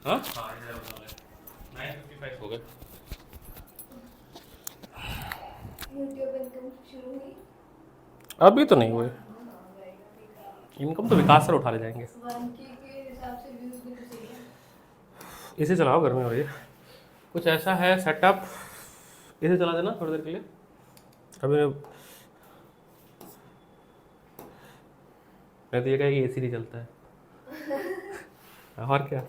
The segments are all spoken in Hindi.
हाँ हाँ इधर बता रहे 9:55 हो गए। यूट्यूब इनकम शुरू हुई? अभी तो नहीं हुए, इनकम तो विकास सर उठा ले जाएंगे। 1K के हिसाब से व्यूज भी तो सही है। इसे चलाओ, गर्मी हो रही है। कुछ ऐसा है सेटअप, इसे चला देना थोड़ी देर के लिए। अभी मैं तो ये कहा कि एसी नहीं चलता है। और क्या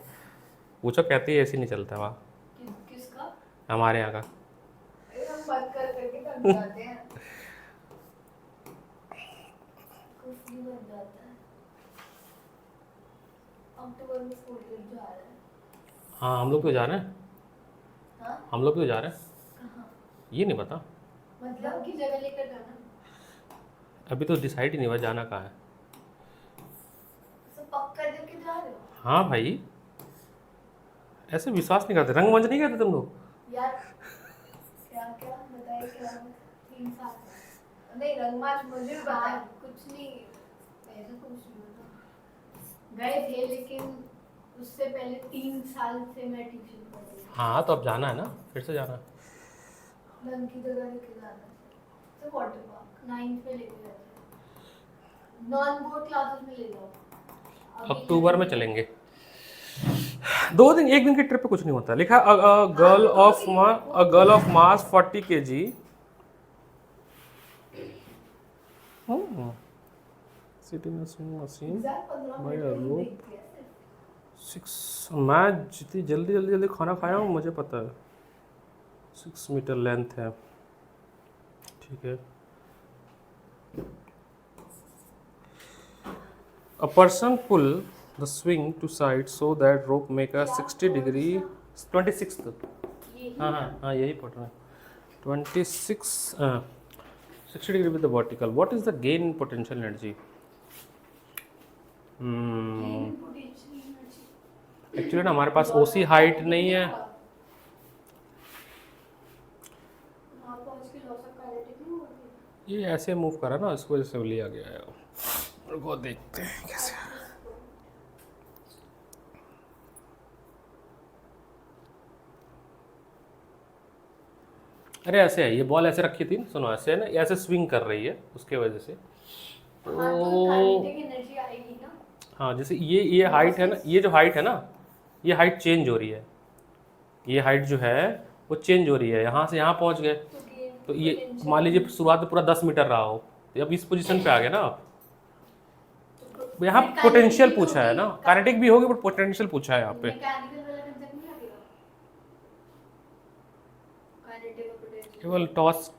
पूछो, कहती है एसी नहीं चलता है वहाँ किसका? हमारे यहाँ का। अरे हम बात कर करके थक जाते हैं। कुछ नहीं बन जाता है। अक्टूबर में स्कूल ट्रिप जा रहा है। हाँ हम लोग तो जा रहे हैं। हाँ? हम लोग तो जा रहे हैं, कहाँ? ये नहीं पता। मतलब की जगह लेकर जाना? अभी तो डिसाइड ही नहीं हुआ जाना कहाँ है। सब पक्का करके जा रहे हो? हाँ भाई, ऐसे विश्वास नहीं करते। रंगमंच नहीं कहते तुम लोग? यार क्या क्या बताइए क्या? 3 साल नहीं रंगमंच मुझे भी पता है। कुछ नहीं ऐसा कुछ नहीं होता। गए थे लेकिन उससे पहले 3 साल से मैं ट्यूशन पढ़ रही थी। हाँ तो अब जाना है ना, फिर से जाना है। रंग की जगह लेके जाना है तो वाटर पार्क 9th में लेके जाते हैं। नॉन बोर्ड क्लासेस में ले जाओ। अक्टूबर में चलेंगे। 2 दिन, 1 दिन की ट्रिप पे कुछ नहीं होता। लिखा girl of mass 40 kg। Sitting machine by a rope 6। मैं जितनी जल्दी खाना खाया हूँ मुझे पता है। 6 मीटर लेंथ है, ठीक है। A person pull the swing to side so that rope make a 60 degree 26th। हाँ हाँ हाँ यही पढ़ रहा है। 26 60 degree with the vertical. What is the gain in potential energy? Actually ना हमारे पास ओसी हाइट नहीं है। ये ऐसे मूव करा ना, इसको वजह से लिया गया है। वो देखते हैं कैसे। अरे ऐसे है, ये बॉल ऐसे रखी थी, सुनो ऐसे है ना, ऐसे स्विंग कर रही है उसके वजह से। हाँ जैसे ये हाइट है ना, ये जो हाइट है ना, ये हाइट चेंज हो रही है। ये हाइट जो है वो चेंज हो रही है, यहाँ से यहाँ पहुँच गए। तो ये मान लीजिए शुरुआत में पूरा 10 मीटर रहा हो, तो अब इस पोजीशन पे आ गए ना आप। यहाँ पोटेंशियल पूछा है ना, काइनेटिक भी होगी बट पोटेंशियल पूछा है यहाँ पे। केवल टॉस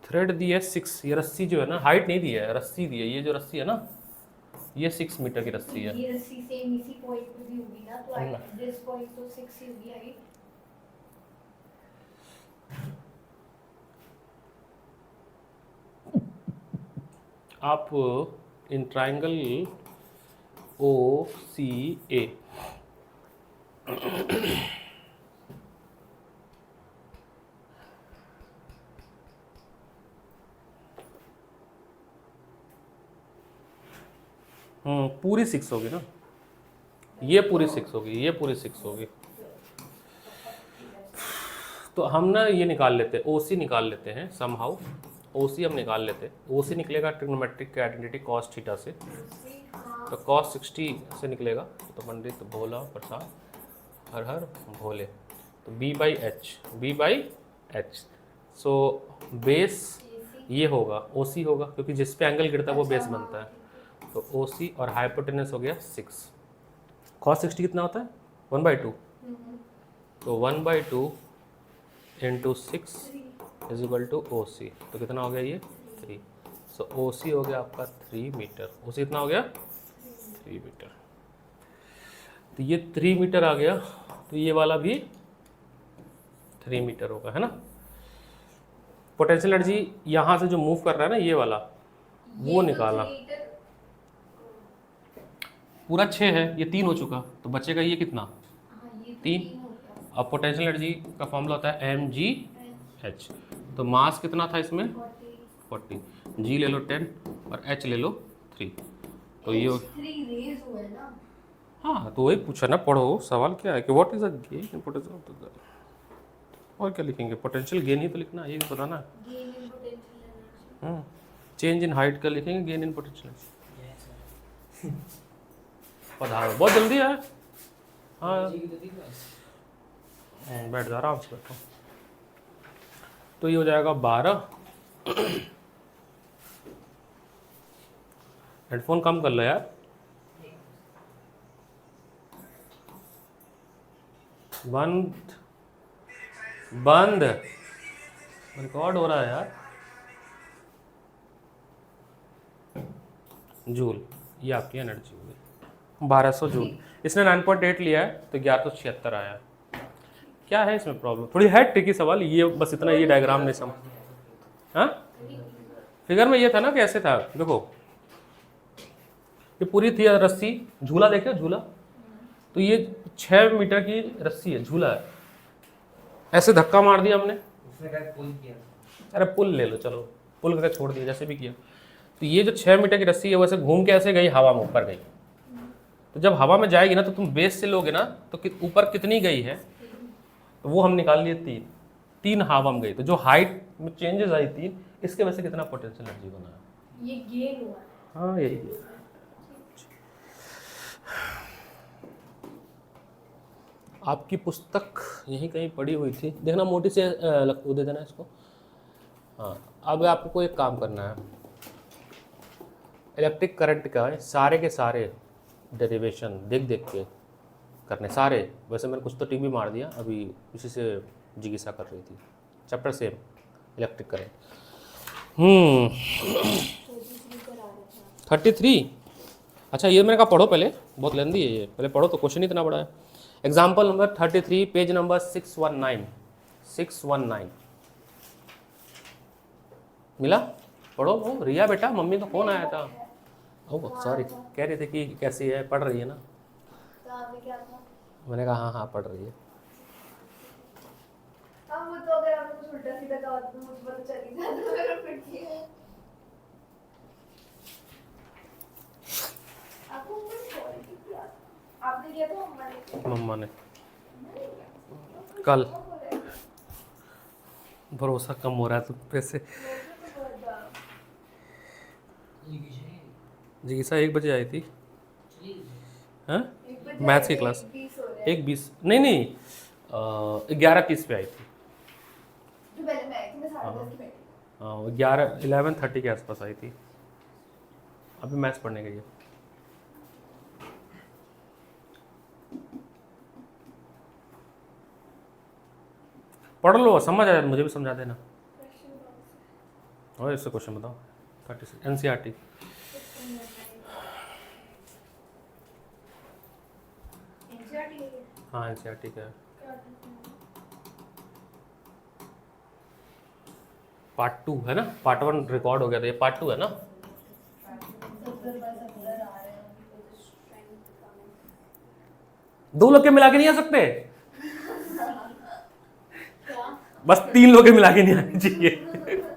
थ्रेड दी है 6। ये रस्सी जो है ना, हाइट नहीं दी है, रस्सी दी है। ये जो रस्सी है ना, ये 6 मीटर की रस्सी है। ये रस्सी सेम इसी पॉइंट पे भी होगी ना, तो दिस पॉइंट तो 6 ही होगी हाइट। आप इन ट्राइंगल ओ सी ए पूरी 6 होगी ना, ये पूरी 6 होगी, ये पूरी 6 होगी। तो हम ना ये निकाल लेते हैं, ओसी निकाल लेते हैं समहाउ। ओसी हम निकाल लेते हैं। ओसी निकलेगा ट्रिग्नोमेट्रिक आइडेंटिटी कॉस थीटा से, तो कॉस 60 से निकलेगा। तो पंडित भोला प्रसाद हर हर भोले। तो B/H सो बेस ये होगा, ओसी होगा, क्योंकि जिस पे एंगल गिरता है वो बेस बनता है। तो ओसी और हाइपोटेनस हो गया 6। कॉस 60 कितना होता है? 1/2। तो 1/2 into 6 is equal to OC. तो कितना हो गया ये? 3। सो ओसी हो गया आपका 3 मीटर। ओसी कितना हो गया? 3 मीटर। तो ये 3 मीटर आ गया, तो ये वाला भी 3 मीटर होगा, है ना। पोटेंशियल एनर्जी यहाँ से जो मूव कर रहा है ना, ये वाला, वो निकाला। पूरा 6 है, ये 3 हो चुका, तो बचेगा ये कितना? 3। अब पोटेंशियल एनर्जी का फॉर्मूला होता है mgh। तो मास कितना था इसमें? 40। जी ले लो 10 और एच ले लो 3। तो ये थ्री रेज हुए ना। हाँ, तो वही पूछा ना, पढ़ो सवाल क्या है कि what is a gain in potential, और क्या लिखेंगे, पोटेंशियल गेन ही तो लिखना है, ये भी बताना है। Gain in potential energy. Change in height का लिखेंगे, गेन इन पोटेंशियल। पढ़ाओ बहुत जल्दी है। हाँ बैठ जा, आराम से बैठो। तो ये हो जाएगा 12। हेडफोन कम कर लो यार। बंद बंद, रिकॉर्ड हो रहा है यार। जूल, ये आपकी एनर्जी हो गई 1200 जूल। इसने 9.8 लिया है तो 1176 आया है। क्या है इसमें प्रॉब्लम, थोड़ी है ट्रिकी सवाल ये, बस इतना, ये डायग्राम नहीं समझ। हाँ फिगर में ये था ना, कैसे था देखो, ये पूरी थी रस्सी, झूला देखिए झूला, तो ये 6 मीटर की रस्सी है, झूला है, ऐसे धक्का मार दिया हमने, उसने क्या पुल किया? अरे पुल ले लो, चलो पुल करके छोड़ दिया, जैसे भी किया। तो ये जो 6 मीटर की रस्सी है वैसे घूम के ऐसे गई हवा में, ऊपर गई। तो जब हवा में जाएगी ना तो तुम बेस से लोगे ना तो ऊपर कितनी गई है, तो वो हम निकाल लिए 3 हवा में गई, तो जो हाइट में चेंजेस आई 3, इसके वजह से कितना पोटेंशियल एनर्जी बना है। ये गेन हुआ है। हाँ यही है। आपकी पुस्तक यहीं कहीं पड़ी हुई थी, देखना मोटी से वो दे देना इसको। हाँ अब आपको एक काम करना है, इलेक्ट्रिक करंट का सारे के सारे डेरिवेशन देख देख के करने सारे। वैसे मैंने कुछ तो टीवी मार दिया अभी, उसी से जिज्ञासा कर रही थी, चैप्टर सेम इलेक्ट्रिक करंट। 33। अच्छा ये मैंने कहा पढ़ो पहले, बहुत लेंदी है ये, पहले पढ़ो तो क्वेश्चन इतना बड़ा है। एग्जाम्पल नंबर 33 पेज नंबर 619 मिला, पढ़ो। ओ रिया बेटा, मम्मी का फोन आया था। ओह सॉरी, कह रहे थे कि कैसी है, पढ़ रही है ना। तो आपने क्या था? मैंने कहा हाँ हाँ पढ़ रही है। अब वो तो अगर आपने कुछ उल्टा सीधा कहा तो मुझे पता चल ही जाता मेरा फिर ठीक है। आपको कुछ सॉरी किया, आपने किया था मम्मा ने कल। भरोसा कम हो रहा है तुम पे से। जिज्ञासा 1 बजे आई थी, हाँ मैथ्स की क्लास। 1:20 नहीं 11:30 पे आई थी। जो पहले मैं आई थी, मैं 10:30 की बैठी। हाँ 11:30 के आसपास आई थी, अभी मैथ्स पढ़ने गई है। पढ़ लो, समझ आया, मुझे भी समझा देना। और इससे क्वेश्चन बताओ। 36 एनसीईआरटी। हाँ एनसीईआरटी का है। पार्ट 2 है ना, पार्ट 1 रिकॉर्ड हो गया था, ये पार्ट 2 है ना। 2 लोग के मिला के नहीं आ सकते, बस 3 लोग के मिला के नहीं आने चाहिए,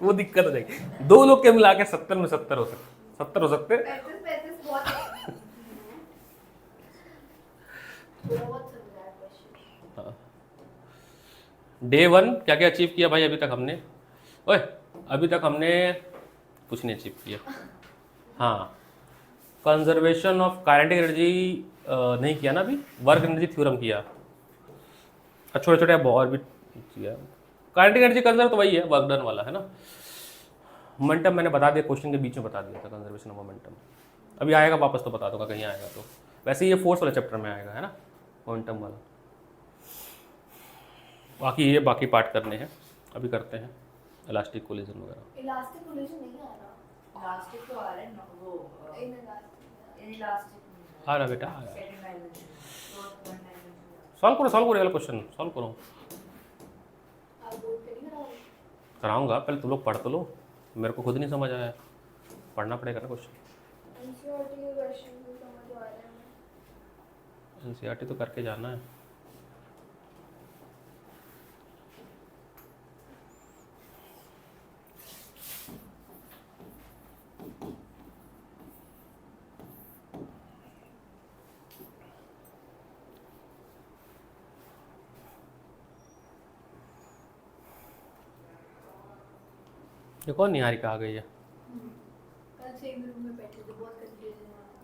वो दिक्कत हो जाएगी। 2 लोग के मिला के 70 में 70 हो सकते, 70 हो सकते। 35 बहुत है। बहुत समझा है क्वेश्चन। डे 1 क्या क्या अचीव किया भाई अभी तक हमने, ओए अभी तक हमने कुछ नहीं अचीव किया। हाँ कंजर्वेशन ऑफ काइनेटिक एनर्जी नहीं किया ना अभी, वर्क एनर्जी थ्योरम किया, छोटे छोटे अब और भी किया। काइनेटिक एनर्जी कंजर्व तो वही है, वर्क डन वाला है ना। मोमेंटम मैंने बता दिया, क्वेश्चन के बीच में बता दिया था, कंजर्वेशन ऑफ मोमेंटम। अभी आएगा वापस तो बता दूंगा, कहीं आएगा तो। वैसे ये फोर्स वाले चैप्टर में आएगा है ना, मोमेंटम वाला। बाकी ये बाकी पार्ट करने हैं, अभी करते हैं इलास्टिक कोलिजन वगैरह। इलास्टिक कोलिजन नहीं आ रहा। इलास्टिक तो आ रहा है ना, वो इलास्टिक आ रहा बेटा, आ रहा। सॉल्व करो ये वाला क्वेश्चन सॉल्व करो। आप बोर्ड पे नहीं कराओगे? कराऊंगा, पहले तुम लोग पढ़ तो लो, मेरे को खुद नहीं समझ आया, पढ़ना पड़ेगा ना क्वेश्चन। एनसीईआरटी के क्वेश्चन तो समझ आ रहे हैं। एनसीईआरटी तो करके जाना है। ये कौन निहारिका आ गई है? कल से एक रूम में बैठे थे, बहुत कंफ्यूजन हो रहा था।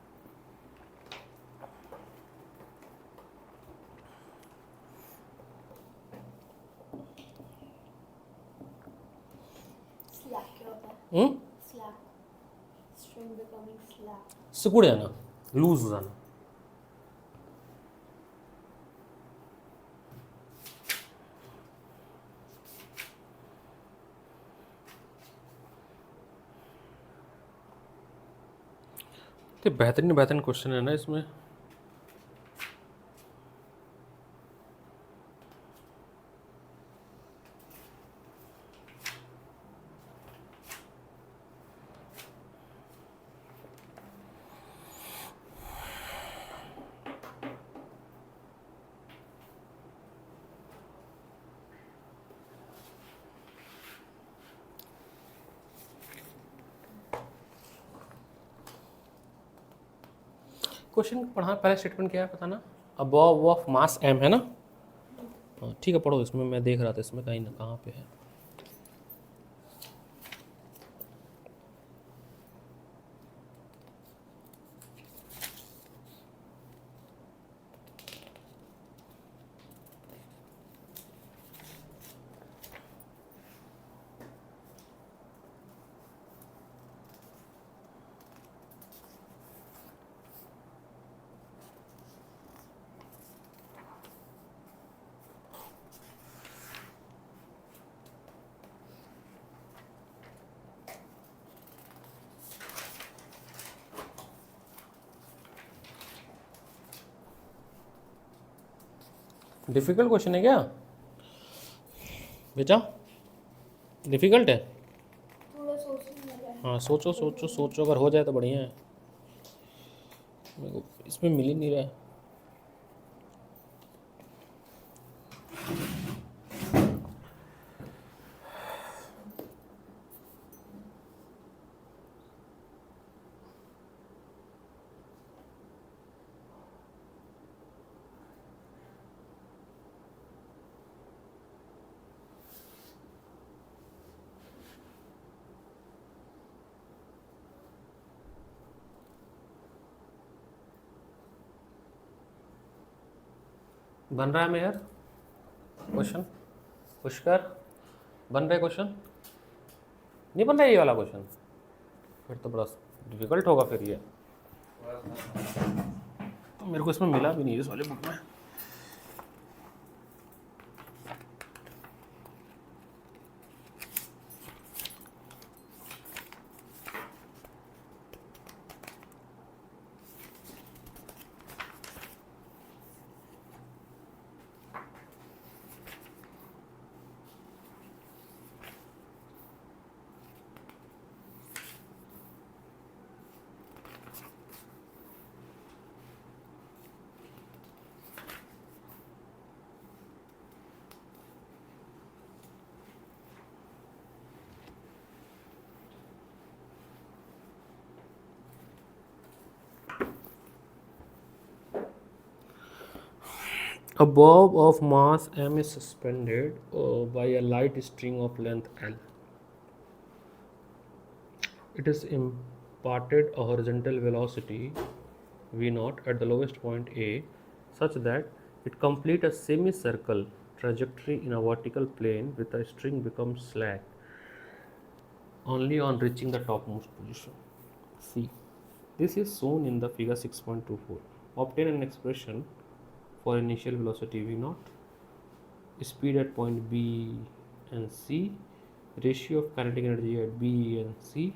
स्लैक क्या होता है? Slack, string becoming slack. सिकुड़ जाना, लूज हो जाना। तो बेहतरीन बेहतरीन क्वेश्चन है ना इसमें। क्वेश्चन पढ़ा, पहला स्टेटमेंट क्या है पता ना? अबव ऑफ मास m है ना? हाँ ठीक है, पढ़ो। इसमें मैं देख रहा था, इसमें कहीं ना कहाँ पे है। डिफिकल्ट क्वेश्चन है क्या बेटा? डिफिकल्ट है? थोड़ा सोचने लगा है। हाँ सोचो सोचो सोचो, अगर हो जाए तो बढ़िया है। मेरे को इसमें मिल ही नहीं रहा है। बन रहा है मेयर क्वेश्चन? पुष्कर बन रहा है क्वेश्चन? नहीं बन रहा है ये वाला क्वेश्चन? फिर तो बड़ा डिफिकल्ट होगा फिर ये। तो मेरे को इसमें मिला भी नहीं है इस वाले बुक में। A bob of mass m is suspended by a light string of length L. It is imparted a horizontal velocity v0 at the lowest point A such that it completes a semicircle trajectory in a vertical plane with a string becomes slack only on reaching the topmost position. C. This is shown in the figure 6.24. Obtain an expression for initial velocity v0, speed at point B and C, ratio of kinetic energy at B and C.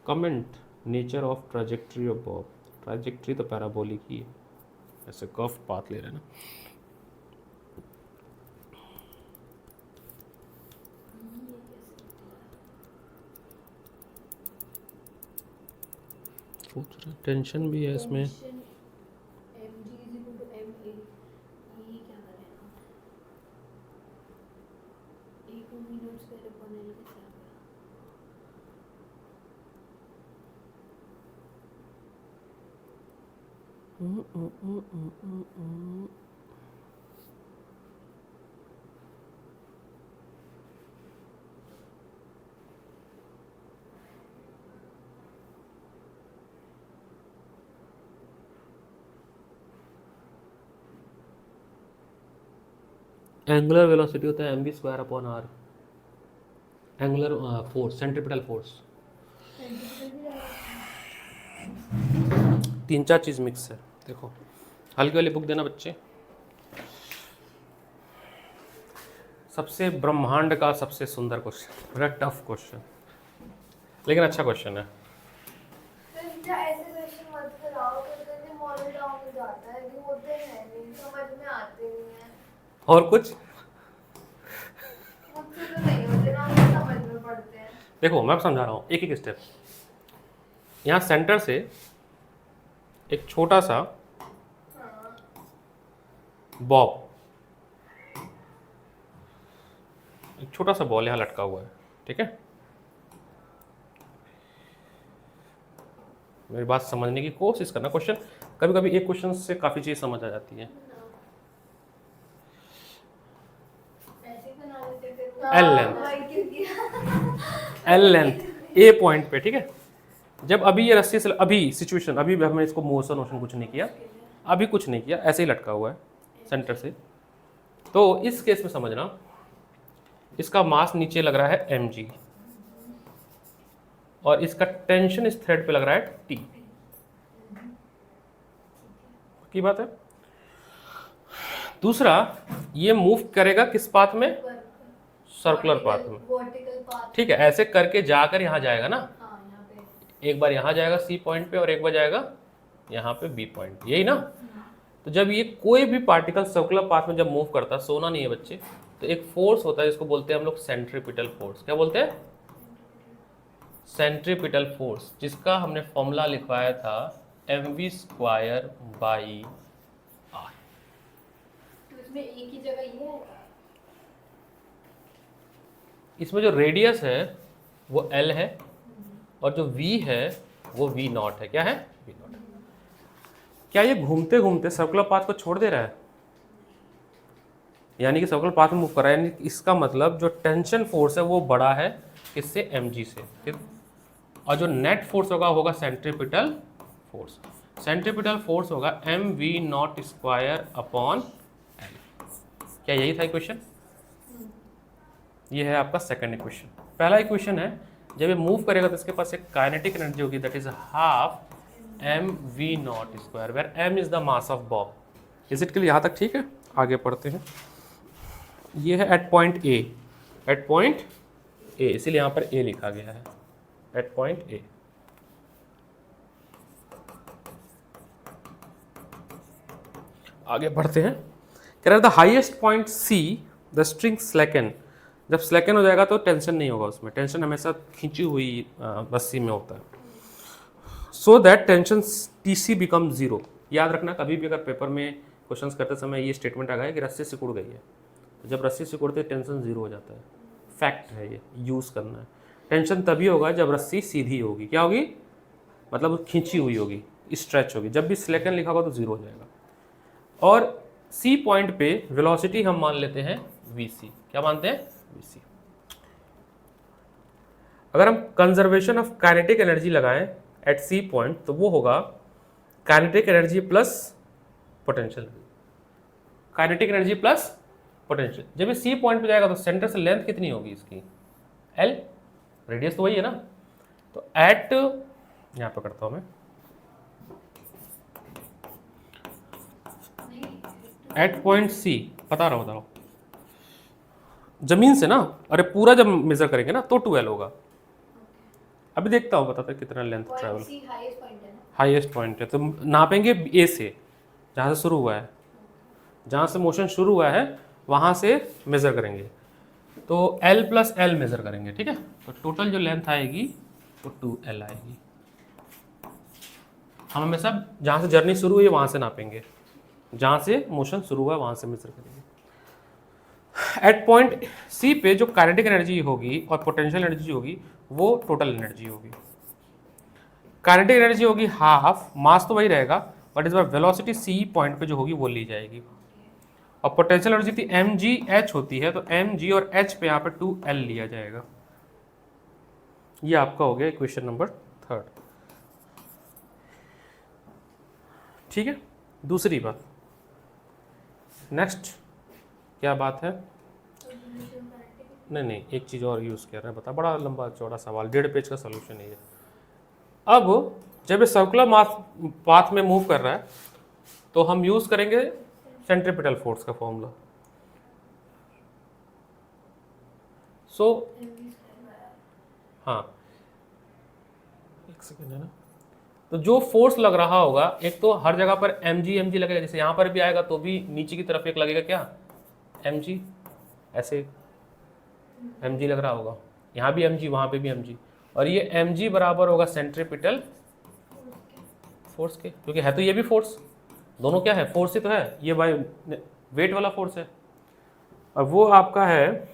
Comment nature of trajectory of bob. Trajectory तो पैराबोलिक ही है, ऐसे कर्व पाथ ले रहे हैं ना। सोच रहे टेंशन भी है इसमें। mg is equal to ma, ये क्या करें हम? a को v0 स्क्वायर अपॉन l कैसे आ गया? एंगुलर वेलोसिटी होता है mv²/r, angular force, centripetal force. तीन चार चीज़ मिक्स है। देखो हल्की वाली बुक देना बच्चे। सबसे ब्रह्मांड का सबसे सुंदर क्वेश्चन, बड़ा टफ क्वेश्चन, लेकिन अच्छा क्वेश्चन है। ऐसे क्वेश्चन मत कराओ, तो मॉडल डाउन हो जाता है, कि होते हैं नहीं, समझ में आते नहीं है। और कुछ मुझसे तो नहीं होते ना, मुझे समझ में पड़ते हैं। देखो मैं समझा रहा हूँ एक एक स्टेप। यहाँ सेंटर से एक छोटा सा हाँ, बॉब, एक छोटा सा बॉल यहाँ लटका हुआ है, ठीक है। मेरी बात समझने की कोशिश करना। क्वेश्चन कभी कभी एक क्वेश्चन से काफ़ी चीज़ समझ आ जाती है। ऐसे बना लेते फिर। L length। हाँ, वही क्यों किया? एल लेंथ ए पॉइंट पे, ठीक है। जब अभी ये रस्सी से, अभी सिचुएशन, अभी हमने इसको मोशन वोशन कुछ नहीं किया, अभी कुछ नहीं किया, ऐसे ही लटका हुआ है सेंटर से। तो इस केस में समझना, इसका मास नीचे लग रहा है mg और इसका टेंशन इस थ्रेड पे लग रहा है T की बात है। दूसरा, ये मूव करेगा किस पाथ में? सर्कुलर पाथ में, वर्टिकल पाथ। ठीक है। ऐसे करके जाकर यहाँ जाएगा ना, हाँ, यहाँ पे। एक बार यहाँ जाएगा C पॉइंट पे और एक बार जाएगा यहाँ पे B पॉइंट, यही ना। तो जब ये कोई भी पार्टिकल सर्कुलर पाथ में जब मूव करता है, सोना नहीं है बच्चे, तो एक फोर्स होता है जिसको बोलते हैं हम लोग सेंट्रीपिटल फोर्स। क्या बोलते हैं? सेंट्रीपिटल फोर्स, जिसका हमने फॉर्मूला लिखवाया था mv²/r। तो इसमें एक ही जगह ये है। इसमें जो रेडियस है वो L है और जो V है वो V0 है। क्या है? V0। क्या ये घूमते घूमते सर्कुलर पाथ को छोड़ दे रहा है? यानी कि सर्कुलर पाथ में मूव कर रहा है, यानी इसका मतलब जो टेंशन फोर्स है वो बड़ा है किससे? mg से, ठीक। और जो नेट फोर्स होगा होगा सेंट्रीपिटल फोर्स। सेंट्रीपिटल फोर्स होगा mv0²/L। क्या यही था इक्वेशन? ये है आपका सेकंड इक्वेशन। पहला इक्वेशन है, जब ये मूव करेगा तो इसके पास एक काइनेटिक एनर्जी होगी, that is half mv0², where m is the mass of bob. Is it clear यहाँ तक? ठीक है, आगे पढ़ते हैं। ये है at point A, at point A, इसीलिए यहाँ पर ए लिखा गया है, एट पॉइंट ए। आगे बढ़ते हैं। कह रहा है the highest point see the string slacken. जब स्लैकन हो जाएगा तो टेंशन नहीं होगा उसमें, टेंशन हमेशा खींची हुई रस्सी में होता है। So that tension TC become zero. याद रखना, कभी भी अगर पेपर में क्वेश्चंस करते समय ये स्टेटमेंट आ गया कि रस्सी सिकुड़ गई है, तो जब रस्सी सिकुड़ती है टेंशन जीरो हो जाता है। फैक्ट है, ये यूज़ करना है। टेंशन तभी होगा जब रस्सी सीधी होगी। क्या होगी? मतलब खींची हुई होगी, स्ट्रेच होगी। जब भी स्लैकन लिखा होगा तो जीरो हो जाएगा। और सी पॉइंट पे वेलोसिटी हम मान लेते हैं vc। क्या मानते हैं? vc। अगर हम कंजर्वेशन ऑफ काइनेटिक एनर्जी लगाएं एट सी पॉइंट, तो वो होगा kinetic energy plus potential, kinetic energy plus potential. जब ये सी पॉइंट पे जाएगा तो सेंटर से लेंथ कितनी होगी इसकी? l, रेडियस तो वही है ना। तो एट, यहाँ पे करता हूँ मैं, एट पॉइंट सी, बता रहा हूँ जमीन से ना, अरे पूरा जब मेजर करेंगे ना तो 2l होगा। अभी देखता हूँ, बताता कितना लेंथ ट्रैवल। सी हाईएस्ट पॉइंट है ना। हाईएस्ट पॉइंट है तो नापेंगे ए से, जहाँ से शुरू हुआ है, जहाँ से मोशन शुरू हुआ है वहाँ से मेजर करेंगे। तो l प्लस l मेजर करेंगे, ठीक है। तो टोटल जो लेंथ आएगी वो 2l आएगी। हम हमेशा जहाँ से जर्नी शुरू हुई है वहाँ से नापेंगे, जहाँ से मोशन शुरू हुआ है वहाँ से मेजर करेंगे। एट पॉइंट सी पे जो काइनेटिक एनर्जी होगी और पोटेंशियल एनर्जी होगी वो टोटल एनर्जी होगी। काइनेटिक एनर्जी होगी हाफ, मास तो वही रहेगा, बट इस बार वेलोसिटी सी पॉइंट पे जो होगी वो ली जाएगी। और पोटेंशियल एनर्जी थी mgh होती है, तो mg और h पे यहाँ पे 2l लिया जाएगा। ये आपका हो गया इक्वेशन नंबर 3। ठीक है। दूसरी बात, नेक्स्ट क्या बात है? नहीं, एक चीज़ और यूज़ कर रहे हैं, बता। बड़ा लंबा चौड़ा सवाल, 1.5 पेज का सोल्यूशन है ये। अब जब ये सर्कुलर पाथ में मूव कर रहा है तो हम यूज़ करेंगे सेंट्रीपिटल फोर्स का फॉर्मूला। सो हाँ, एक सेकेंड है ना। तो जो फोर्स लग रहा होगा, एक तो हर जगह पर mg लगेगा, जैसे यहाँ पर भी आएगा तो भी नीचे की तरफ एक लगेगा क्या, mg, ऐसे mg लग रहा होगा, यहाँ भी mg, वहाँ पे भी mg, और ये mg बराबर होगा सेंट्रीपिटल फोर्स के, क्योंकि है तो ये भी फोर्स, दोनों क्या है, फोर्स ही तो है, ये बाय वेट वाला फोर्स है। और वो आपका है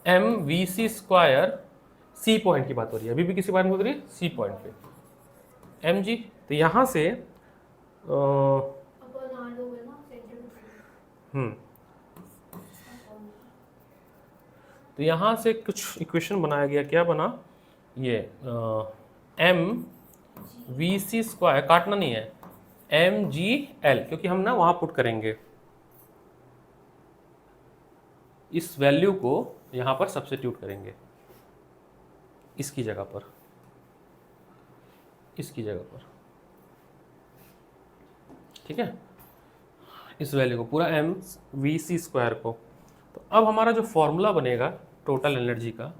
mvc स्क्वायर, सी पॉइंट की बात हो रही है, अभी भी किसी पॉइंट में हो रही है, सी पॉइंट पे mg। तो यहाँ से तो यहाँ से कुछ इक्वेशन बनाया गया, क्या बना ये, एम वी सी स्क्वायर, काटना नहीं है, एम जी एल, क्योंकि हम ना वहाँ पुट करेंगे, इस वैल्यू को यहाँ पर सब्स्टिट्यूट करेंगे, इसकी जगह पर, इसकी जगह पर, ठीक है, इस वैल्यू को पूरा एम वी सी स्क्वायर को। तो अब हमारा जो फॉर्मूला बनेगा टोटल एनर्जी का,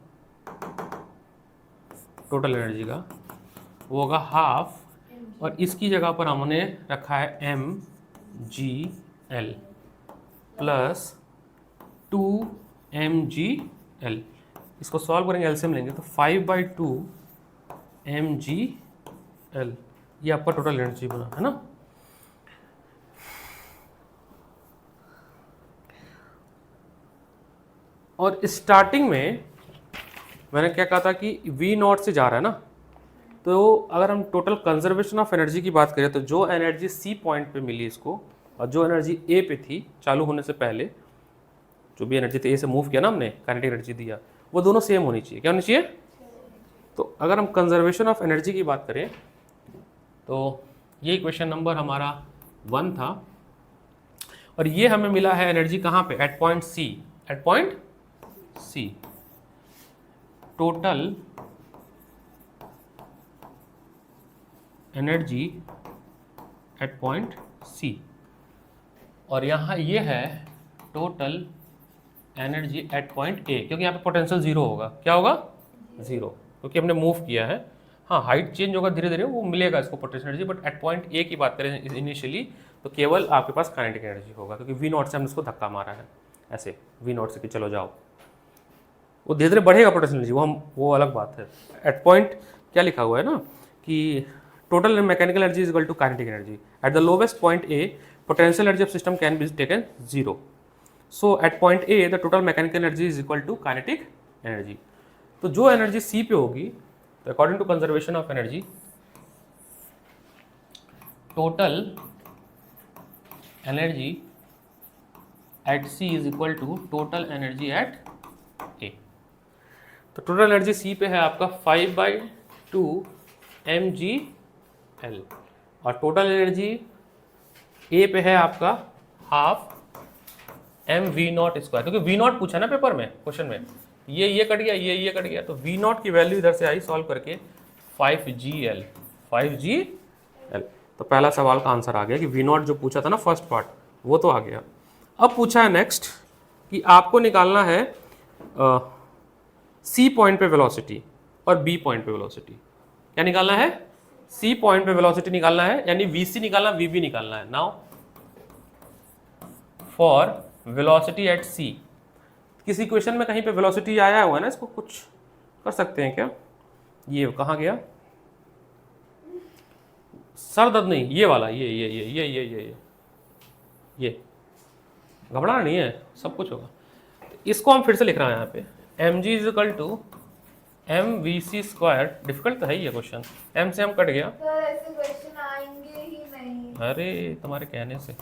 वो होगा हाफ, और इसकी जगह पर हमने रखा है M G L plus 2mg_L। इसको सॉल्व करेंगे, एलसीएम लेंगे तो 5/2 mg_L, ये आपका टोटल एनर्जी बना है ना। और स्टार्टिंग में मैंने क्या कहा था कि V0 से जा रहा है ना, तो अगर हम टोटल कंजर्वेशन ऑफ एनर्जी की बात करें तो जो एनर्जी C पॉइंट पे मिली इसको, और जो एनर्जी A पे थी चालू होने से पहले, जो भी एनर्जी थी A से मूव किया ना हमने, काइनेटिक एनर्जी दिया, वो दोनों सेम होनी चाहिए। क्या होनी चाहिए? तो अगर हम कंजर्वेशन ऑफ एनर्जी की बात करें तो ये इक्वेशन नंबर हमारा 1 था, और ये हमें मिला है एनर्जी कहाँ पे, at point C, at point C, total energy at point C, और यहाँ ये है total energy at point A, क्योंकि यहाँ पे पोटेंशियल जीरो होगा। क्या होगा? जीरो, क्योंकि हमने मूव किया है। हाँ, हाइट चेंज होगा धीरे धीरे, वो मिलेगा इसको potential energy, but at point A की बात करें इनिशियली तो केवल आपके पास काइनेटिक एनर्जी होगा, क्योंकि V0 से हमने इसको धक्का मारा है, ऐसे V0 से कि चलो जाओ, वो धीरे धीरे बढ़ेगा पोटेंशियल एनर्जी, वो अलग बात है। एट पॉइंट क्या लिखा हुआ है ना कि total mechanical energy is equal to kinetic energy, at the lowest point A potential energy of system can be taken zero, so at point A the total mechanical energy is equal to kinetic energy. तो जो एनर्जी C पे होगी, तो according to conservation of energy, total energy at C is equal to total energy at A। तो टोटल एनर्जी C पे है आपका 5/2 mg_L, और टोटल एनर्जी A पे है आपका हाफ mv0 स्क्वायर, क्योंकि V0 पूछा ना पेपर में, क्वेश्चन में, ये कट गया, ये कट गया, तो V0 की वैल्यू इधर से आई सॉल्व करके 5gl। तो पहला सवाल का आंसर आ गया कि V0 जो पूछा था ना फर्स्ट पार्ट, वो तो आ गया। अब पूछा है नेक्स्ट कि आपको निकालना है C पॉइंट पे वेलोसिटी और B पॉइंट पे वेलोसिटी। क्या निकालना है? C पॉइंट पे वेलोसिटी निकालना है, यानी VC निकालना, VB निकालना है। Now for velocity at C, किसी क्वेश्चन में कहीं पे वेलोसिटी आया हुआ है ना, इसको कुछ कर सकते हैं क्या? ये कहाँ गया? सर दर्द नहीं, ये वाला, ये घबराना नहीं है, सब कुछ होगा। इसको हम फिर से लिख रहे हैं यहाँ पे, mg is equal to mvc square. Difficult तो है ये क्वेश्चन, m से m कट गया, तो ऐसे क्वेश्चन आएंगे ही नहीं। अरे तुम्हारे कहने से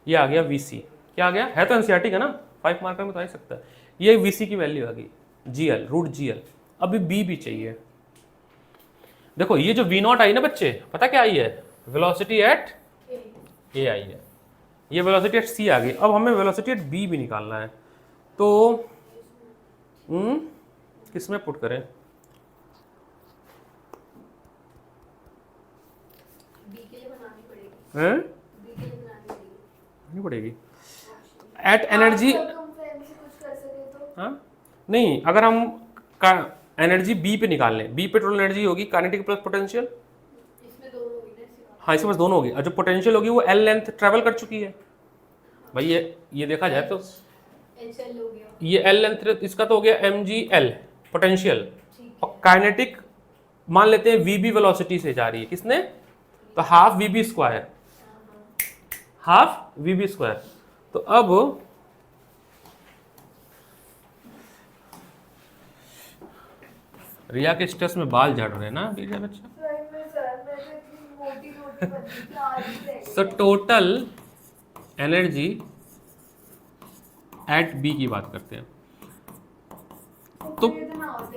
ये आ गया vc। क्या आ गया? है तो एनसीईआरटी का ना, 5 मार्कर में तो आ ही सकता है। ये vc की वैल्यू आ गई gl, रूट gl। अभी b भी चाहिए। देखो ये जो v0 आई ना बच्चे, पता क्या आई है? वेलोसिटी एट ए आई है, ये वेलोसिटी एट सी आ गई। अब हमें वेलोसिटी एट बी भी निकालना है, तो किस में पुट करें? बी के लिए बनानी पड़ेगी, हैं? बी के लिए बनानी पड़ेगी। नहीं पड़ेगी। एट एनर्जी, सर्कमफ्रेंस से कुछ कर सके तो हाँ नहीं, अगर हम का एनर्जी बी पे निकाल लें, बी पे टोटल एनर्जी होगी काइनेटिक प्लस पोटेंशियल। इसमें दोनों होगी ना, इसके बाद हाँ इसके पास दोनों होगी, और जो पोटेंशियल होगी वो एल लेंथ ट्रेवल कर चुकी है भाई। ये देखा जाए तो एचएल हो गया, ये एल लेंथ, इसका तो हो गया एम जी एल पोटेंशियल, ठीक और काइनेटिक मान लेते हैं वी बी वेलोसिटी से जा रही है, किसने? तो half V B square, half V B square. तो अब रिया के स्ट्रेस में बाल झड़ रहे हैं ना रिया बच्चा। So total energy at B की बात करते हैं, तो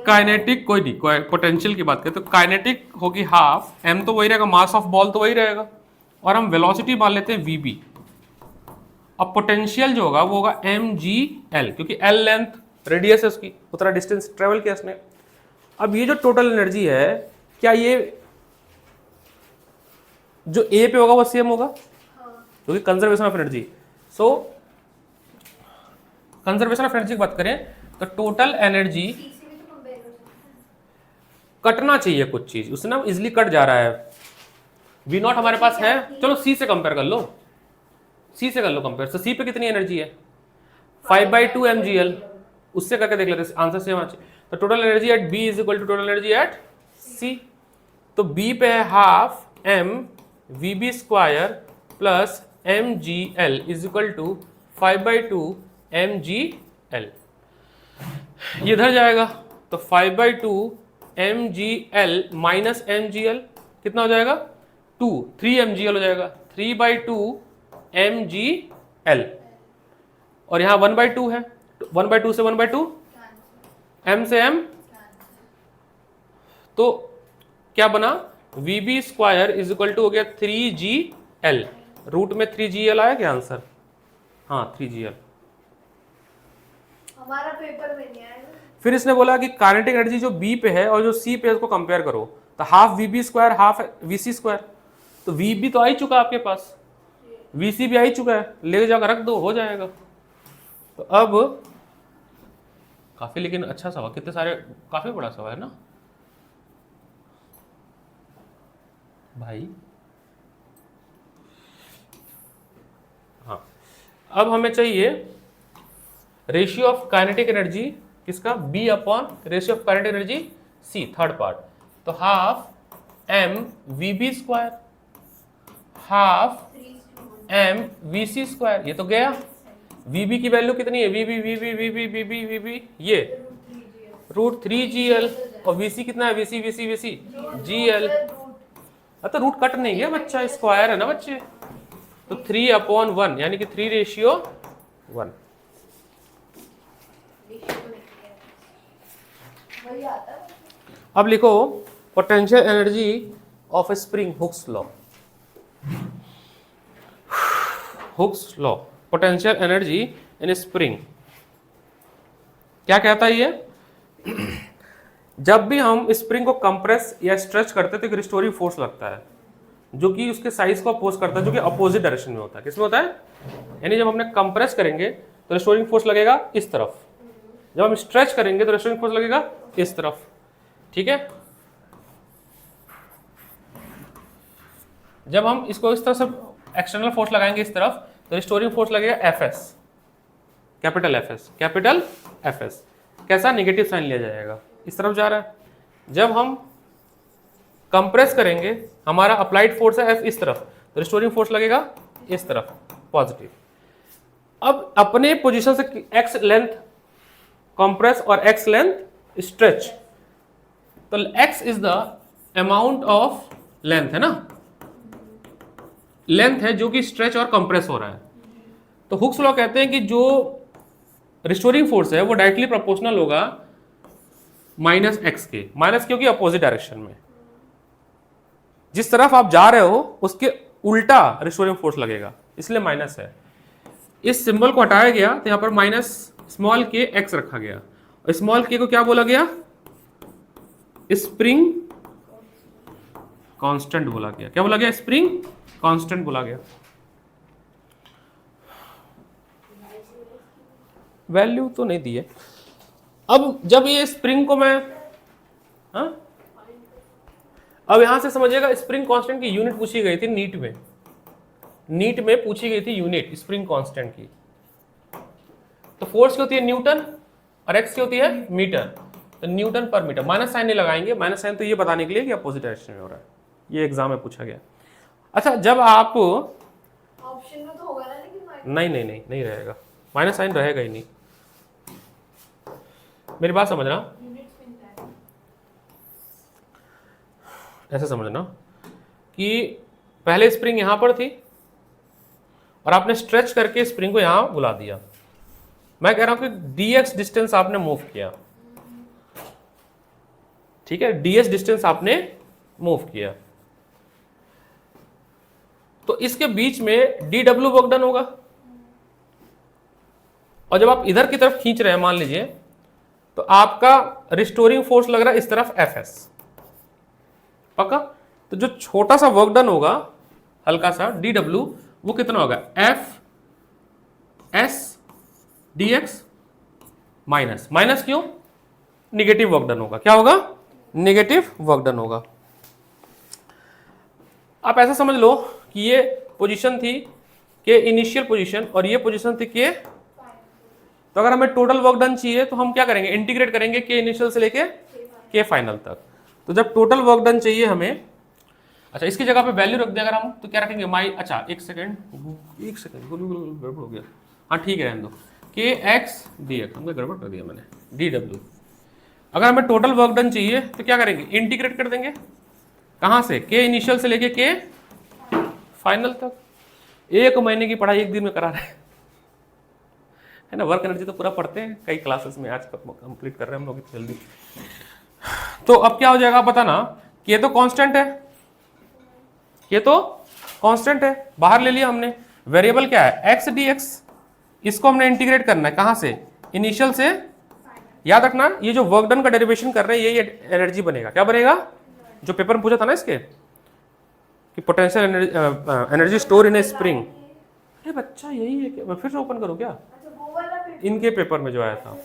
काइनेटिक कोई नहीं, पोटेंशियल की बात करें तो काइनेटिक होगी हाफ, एम तो वही रहेगा, मास ऑफ बॉल तो वही रहेगा, और हम वेलोसिटी मान लेते हैं वी बी। अब पोटेंशियल जो होगा वो होगा एम जी एल, क्योंकि एल लेंथ रेडियस है उसकी, उतना डिस्टेंस ट्रेवल किया उसने। अब ये जो टोटल एनर्जी है, क्या ये जो ए पे होगा वो सेम होगा? क्योंकि conservation of energy. So conservation of energy की बात करें तो टोटल एनर्जी सी से भी तो कंपेयर कर सकते हैं। कटना चाहिए, कुछ चीज उससे ना इजिली कट जा रहा है। वी नॉट हमारे पास है, चलो सी से कंपेयर कर लो, सी से कर लो कंपेयर। तो सी पे कितनी एनर्जी है? 5/2 mgl, उससे करके देख लेते हैं, आंसर सेम आना चाहिए। तो total energy at B is equal to total energy at C. तो बी पे है half M V B square plus M G L is equal to 5/2 mgl। ये इधर जाएगा तो 5/2 mgl माइनस mgl कितना हो जाएगा? 3 mgl हो जाएगा, 3/2 mgl, और यहाँ 1/2 है, 1/2 से 1/2, m से m, तो क्या बना? V B square is equal to हो गया 3gl, रूट में 3gl आया क्या आंसर? हाँ 3gl। हमारा पेपर में नहीं आएगा। फिर इसने बोला कि काइनेटिक एनर्जी जो बी पे है और जो सी पे है उसको कंपेयर करो, तो half V B square half V C square. तो वी बी तो आ ही चुका आपके पास, वी सी भी आ ही चुका है, ले जाकर रख दो, हो जाएगा। तो अब काफी, लेकिन अच्छा सवाल, कितने सारे, काफी बड़ा सवाल है ना भाई। हाँ अब हमें चाहिए रेशियो ऑफ काइनेटिक एनर्जी, किसका? B upon ratio of kinetic energy C, third part. तो half M V B square half M V C square, ये तो गया। वी बी की वैल्यू कितनी है? V B V B V B V B V B ये √3gl, और वी सी कितना है? V C V C V C gl। तो रूट कट नहीं है बच्चा, स्क्वायर है ना बच्चे। तो 3/1 यानी कि 3:1। वही आता है। अब लिखो potential energy of A spring, Hooke's law. Hooke's law, potential energy in A spring क्या कहता है ये? जब भी हम स्प्रिंग को कंप्रेस या स्ट्रेच करते हैं तो एक रिस्टोरिंग फोर्स लगता है, जो कि उसके साइज को अपोज करता है, जो कि अपोजिट डायरेक्शन में होता है। किसमें होता है? यानी जब हमने कंप्रेस करेंगे तो रिस्टोरिंग फोर्स लगेगा इस तरफ, जब हम स्ट्रेच करेंगे तो रिस्टोरिंग फोर्स लगेगा इस तरफ। ठीक है, जब हम इसको इस तरफ से एक्सटर्नल फोर्स लगाएंगे इस तरफ तो रिस्टोरिंग फोर्स लगेगा Fs, capital Fs, capital Fs। कैसा? नेगेटिव साइन लिया जाएगा, इस तरफ जा रहा है। जब हम कंप्रेस करेंगे, हमारा अप्लाइड फोर्स है F इस तरफ, तो रिस्टोरिंग फोर्स लगेगा इस तरफ, पॉजिटिव। अब अपने पोजीशन से x लेंथ कंप्रेस और x लेंथ स्ट्रेच, तो x is the amount of length, है ना, लेंथ है जो कि स्ट्रेच और कंप्रेस हो रहा है। तो हुक्स लॉ कहते हैं कि जो रिस्टोरिंग फोर्स है वो डायरेक्टली प्रोपोर्शनल होगा -x के, माइनस क्योंकि अपोजिट डायरेक्शन में, जिस तरफ आप जा रहे हो उसके उल्टा रिस्टोरिंग फोर्स लगेगा, इसलिए माइनस है। इस सिंबल को हटाया गया तो यहाँ पर माइनस स्मॉल के एक्स रखा गया, और स्मॉल के को क्या बोला गया, स्प्रिंग कांस्टेंट बोला गया। क्या बोला गया, स्प्रिंग कांस्टेंट बोला गया। वैल्यू तो नहीं दी है। अब जब ये स्प्रिंग को मैं अब यहां से समझिएगा, स्प्रिंग कांस्टेंट की यूनिट पूछी गई थी नीट में। नीट में पूछी गई थी यूनिट स्प्रिंग कांस्टेंट की। तो फोर्स की होती है न्यूटन और एक्स की होती है मीटर, तो न्यूटन पर मीटर। माइनस साइन नहीं लगाएंगे, माइनस साइन तो ये बताने के लिए कि अपोजिट डायरेक्शन में हो रहा है, ये एग्जाम में पूछा गया। अच्छा, जब आप ऑप्शन में तो होगा ना, लेकिन नहीं रहेगा, माइनस साइन रहेगा ही नहीं। मेरी बात समझना, यूनिट्स मिलता है। ऐसे समझना कि पहले स्प्रिंग यहां पर थी और आपने स्ट्रेच करके स्प्रिंग को यहां बुला दिया। मैं कह रहा हूं कि dx डिस्टेंस आपने मूव किया, ठीक है, ds डिस्टेंस आपने मूव किया, तो इसके बीच में dw वर्क डन होगा। और जब आप इधर की तरफ खींच रहे हैं मान लीजिए, तो आपका रिस्टोरिंग फोर्स लग रहा है इस तरफ Fs, पक्का। तो जो छोटा सा वर्क डन होगा हल्का सा dw, वो कितना होगा, Fs dx माइनस, माइनस क्यों, निगेटिव वर्क डन होगा। क्या होगा, निगेटिव वर्क डन होगा। आप ऐसा समझ लो कि ये पोजीशन थी के इनिशियल पोजीशन और ये पोजीशन थी के, तो अगर हमें टोटल वर्क डन चाहिए तो हम क्या करेंगे, इंटीग्रेट करेंगे के इनिशियल से लेके के फाइनल तक। तो जब टोटल वर्क डन चाहिए हमें, अच्छा इसकी जगह पे वैल्यू रख दें अगर हम, तो क्या रखेंगे, अच्छा एक सेकेंड गड़बड़ हो गया, हाँ ठीक है रहने दो, के एक्स डी एक्स, हमको गड़बड़ कर दिया मैंने, डी डब्ल्यू। अगर हमें टोटल वर्क डन चाहिए तो क्या करेंगे, इंटीग्रेट कर देंगे, कहाँ से, के इनिशियल से लेके के फाइनल तक। एक महीने की पढ़ाई एक दिन में करा रहे हैं, है ना। वर्क एनर्जी तो पूरा पढ़ते हैं कई क्लासेस में, आज कंप्लीट कर रहे हैं हम लोग जल्दी। तो अब क्या हो जाएगा पता ना, के तो कांस्टेंट है, ये तो कांस्टेंट है, बाहर ले लिया हमने। वेरिएबल क्या है, एक्स डी एक्स, इसको हमने इंटीग्रेट करना है कहाँ से, इनिशियल से। याद रखना ये जो वर्क डन का डेरिवेशन कर रहे हैं ये एनर्जी बनेगा। क्या बनेगा, जो पेपर में पूछा था ना इसके कि potential energy store in A spring. अरे बच्चा यही है क्या, मैं फिर से ओपन करूँ क्या, इनके पेपर में जो आया था।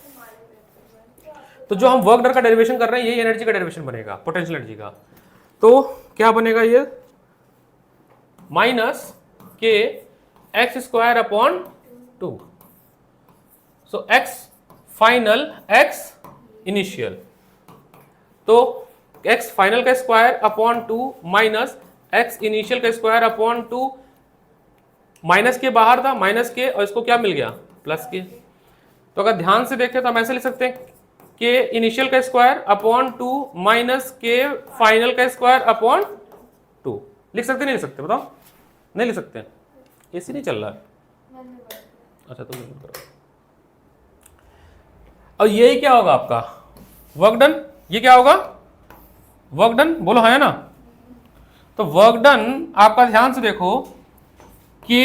तो जो हम वर्क डन का डेरिवेशन कर रहे हैं यही एनर्जी का डेरिवेशन बनेगा, पोटेंशियल एनर्जी का। तो क्या बनेगा ये, minus K x square upon 2, सो एक्स फाइनल एक्स इनिशियल, तो एक्स फाइनल का square upon 2 minus x initial का स्क्वायर अपॉन 2, माइनस के बाहर था माइनस के, और इसको क्या मिल गया, प्लस के। तो अगर ध्यान से देखें तो हम ऐसे लिख सकते हैं के इनिशियल का स्क्वायर अपॉन 2 माइनस के फाइनल का स्क्वायर अपॉन 2। लिख सकते नहीं लिख सकते, बताओ, नहीं लिख सकते, एसी नहीं चल रहा है। अच्छा तो करो। और यही क्या होगा आपका वर्क डन, ये क्या होगा वर्क डन, बोलो है ना। तो वर्क डन आपका ध्यान से देखो, के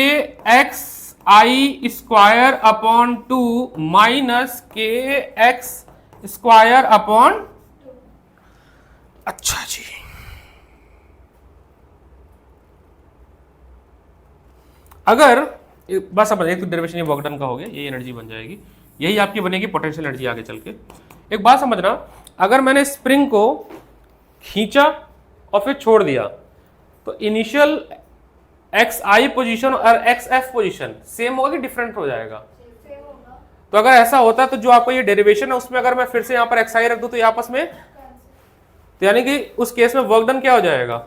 एक्स आई square upon 2 minus K x square upon, अच्छा जी, अगर बस समझ, एक तो डेरिवेशन ये वर्क डन का हो गया, ये एनर्जी बन जाएगी, यही आपकी बनेगी पोटेंशियल एनर्जी आगे चल के। एक बात समझना, अगर मैंने स्प्रिंग को खींचा और फिर छोड़ दिया तो इनिशियल एक्स आई पोजिशन और एक्स एफ पोजिशन सेम होगा कि डिफरेंट हो जाएगा। तो अगर ऐसा होता है तो जो आपका ये डेरिवेशन है उसमें अगर मैं फिर से यहाँ पर एक्स आई रख दूं तो ये आपस में, तो यानी कि उस केस में वर्क डन क्या हो जाएगा,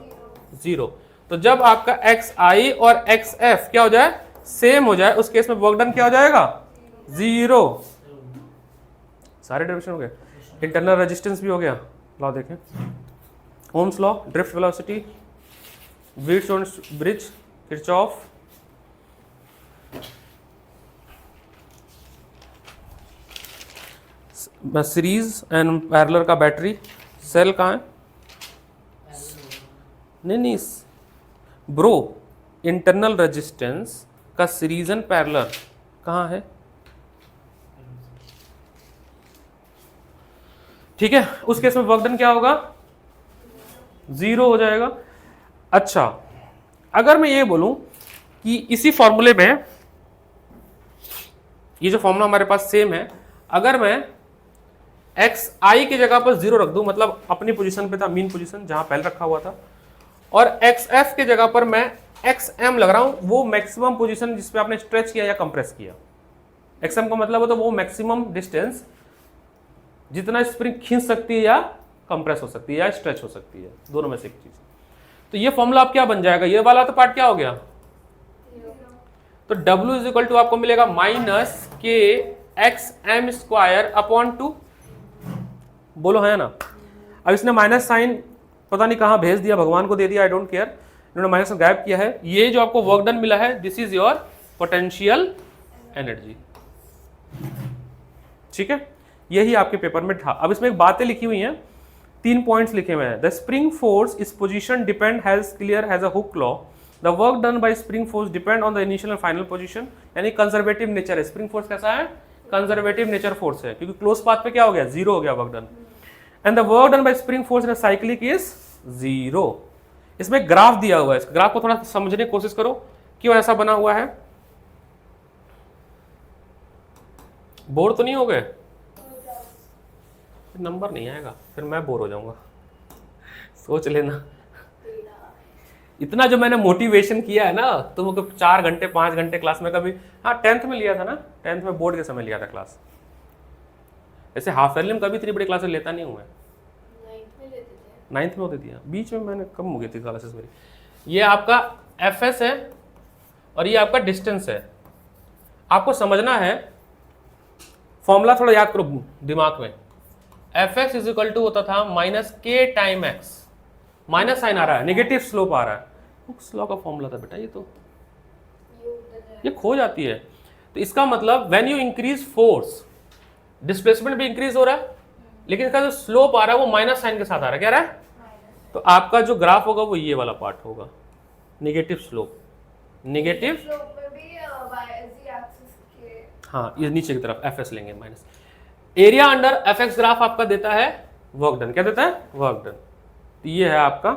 0। तो जब आपका एक्स आई और एक्स एफ क्या हो जाए, सेम हो जाए, उस केस में वर्क डन क्या हो जाएगा, 0। सारे डेरिवेशन हो गए, इंटरनल रेजिस्टेंस भी हो गया। लॉ देखें, Ohm's law, drift velocity, Wheatstone bridge, Kirchhoff, series and parallel का बैटरी, सेल कहाँ है, नहीं ब्रो, इंटरनल रेजिस्टेंस का सीरीज एंड पैरेलल कहाँ है? ठीक है, उस केस में वर्क डन क्या होगा? 0 हो जाएगा। अच्छा, अगर मैं ये बोलूं कि इसी फॉर्मूले में, ये जो फॉर्मूला हमारे पास सेम है, अगर मैं एक्स आई की जगह पर 0 रख दूं, मतलब अपनी पोजीशन पे था, मीन पोजीशन जहां पहले रखा हुआ था, और एक्स एफ की जगह पर मैं एक्स एम लग रहा हूं, वो मैक्सिमम पोजीशन जिसपे आपने स्ट्रेच किया या कंप्रेस किया। एक्स एम का मतलब होता है वो मैक्सिमम डिस्टेंस जितना स्प्रिंग खींच सकती है या कंप्रेस हो सकती है या स्ट्रेच हो सकती है, दोनों में से एक चीज। तो ये फॉर्मूला आप क्या बन जाएगा? ये वाला तो पार्ट क्या हो गया? तो W इज इक्वल टू आपको मिलेगा minus K x M square upon 2। बोलो है ना? अब इसने माइनस साइन पता नहीं कहां भेज दिया, भगवान को दे दिया, आई डोंट केयर, इन्होंने माइनस गायब किया है। ये जो आपको वर्क डन मिला है, this is your potential energy. ठीक है, यही आपके पेपर में था। अब इसमें एक बातें लिखी हुई हैं, 3 पॉइंट्स लिखे हुए हैं। The spring force is position depend has clear has a Hooke law. The work done by spring force depend on the initial and final position. यानी कंजर्वेटिव नेचर है। स्प्रिंग फोर्स कैसा है? कंजर्वेटिव नेचर फोर्स है, क्योंकि क्लोज पाथ पे क्या हो गया? 0 हो गया work done. And the work done by spring force in a cyclic is 0। इसमें ग्राफ दिया हुआ है, इस ग्राफ को थोड़ा समझने की कोशिश करो, क्यों ऐसा बना हुआ है। बोर तो नहीं हो गए? नंबर नहीं आएगा, फिर मैं बोर हो जाऊंगा, सोच लेना। इतना जो मैंने मोटिवेशन किया है ना, तुमको 4 घंटे 5 घंटे क्लास में, कभी हाँ 10th में लिया था ना, 10th में बोर्ड के समय लिया था क्लास। ऐसे हाफ ईयरली में कभी इतनी बड़ी क्लासेस लेता नहीं हूँ मैं। 9th में होती थी, बीच में मैंने कम हो गई थी क्लासेस मेरी। ये आपका एफएस है और ये आपका डिस्टेंस है। आपको समझना है, फॉर्मूला थोड़ा याद करो दिमाग में। F X is equal to होता था minus K time X, minus sign आ रहा है, नेगेटिव स्लोप आ रहा है। हुक्स लॉ का फॉर्मूला था बेटा, ये खो जाती है। तो इसका मतलब when you increase force, displacement भी इंक्रीज हो रहा है, लेकिन इसका जो स्लोप आ रहा है वो माइनस साइन के साथ आ रहा है। क्या रहा है? तो आपका जो ग्राफ होगा वो ये वाला पार्ट होगा, नेगेटिव स्लोप। नेगेटिव हाँ, ये नीचे की तरफ एफ एस लेंगे minus. Area under F x graph आपका देता है वर्क डन। क्या देता है? Work done. तो ये है आपका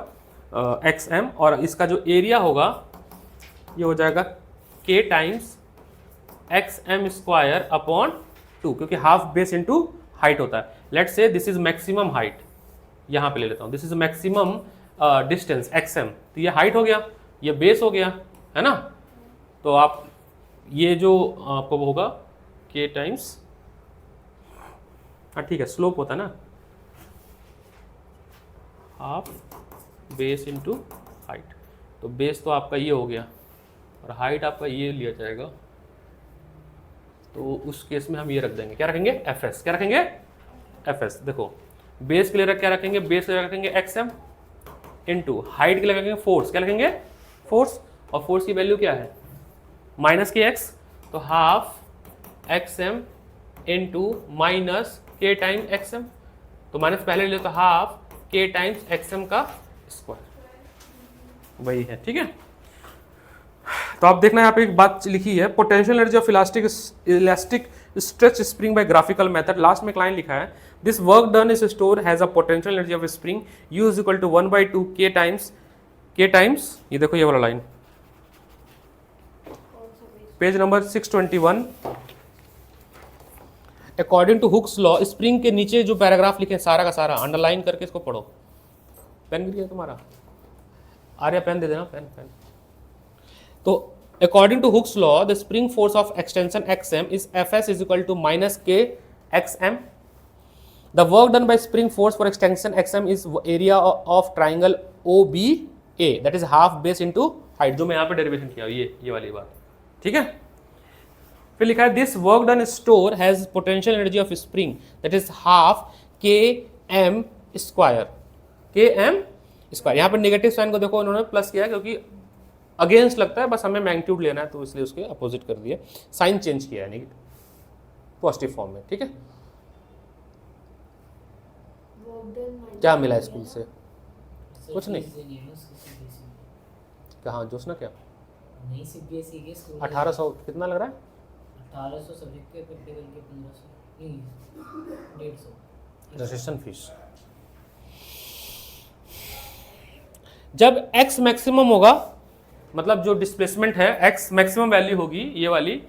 एक्स एम, और इसका जो एरिया होगा ये हो जाएगा K times X M square upon 2, क्योंकि हाफ बेस इंटू हाइट होता है। Let's say this is maximum height, यहाँ पे ले लेता हूँ, this is maximum distance X M. तो ये हाइट हो गया, ये बेस हो गया, है ना। तो आप ये जो आपको होगा के टाइम्स, हाँ ठीक है, स्लोप होता है ना, हाफ बेस इंटू हाइट। तो बेस तो आपका ये हो गया और हाइट आपका ये लिया जाएगा। तो उस केस में हम ये रख देंगे, क्या रखेंगे? F S. क्या रखेंगे? F S. देखो बेस के लिए क्या रखेंगे? बेस के लिए रखेंगे एक्स एम इंटू हाइट के लिए रखेंगे फोर्स। क्या रखेंगे? फोर्स। और फोर्स की वैल्यू क्या है? माइनस के एक्स, तो half X M into minus K time X M. तो माइनस पहले ले तो half K times X M का स्क्वायर, वही है। ठीक है, तो आप देखना यहाँ पे एक बात लिखी है, potential energy of elastic stretch spring by graphical method. Last में क्लाइन लिखा है, this work done is store has a potential energy of spring U is equal to 1/2 K times, ये देखो ये वाला line, page number 621। According to Hooke's law, spring के नीचे जो पैराग्राफ लिखे सारा का सारा अंडरलाइन करके इसको पढ़ो। पेन गिर गया तुम्हारा? आर्या पेन दे देना, पेन। तो according to Hooke's law, the spring force of extension xm is Fs is equal to minus K xm। The work done by spring force for extension xm is area of triangle OBA, that is half base into height, जो मैं यहाँ पे डेरिवेशन किया ये वाली बात। ठीक है, फिर लिखा है this work done store has potential energy of spring that is half के एम स्क्वायर। यहाँ पर नेगेटिव साइन को देखो इन्होंने प्लस किया क्योंकि अगेंस्ट लगता है, बस हमें मैग्नीट्यूड लेना है तो इसलिए उसके अपोजिट कर दिया, साइन चेंज किया है नेगेटिव पॉजिटिव फॉर्म में। ठीक है, क्या मिला स्कूल से? कुछ नहीं। कहाँ जोशना क्या? नहीं सीबीएसई के स्कूल 1800 कितना लग रहा है? 1800 सब्जेक्ट के प्रैक्टिकल के 1500 नहीं 150 रजिस्ट्रेशन फीस। जब x मैक्सिमम होगा, मतलब जो डिस्प्लेसमेंट है x मैक्सिमम वैल्यू होगी ये वाली,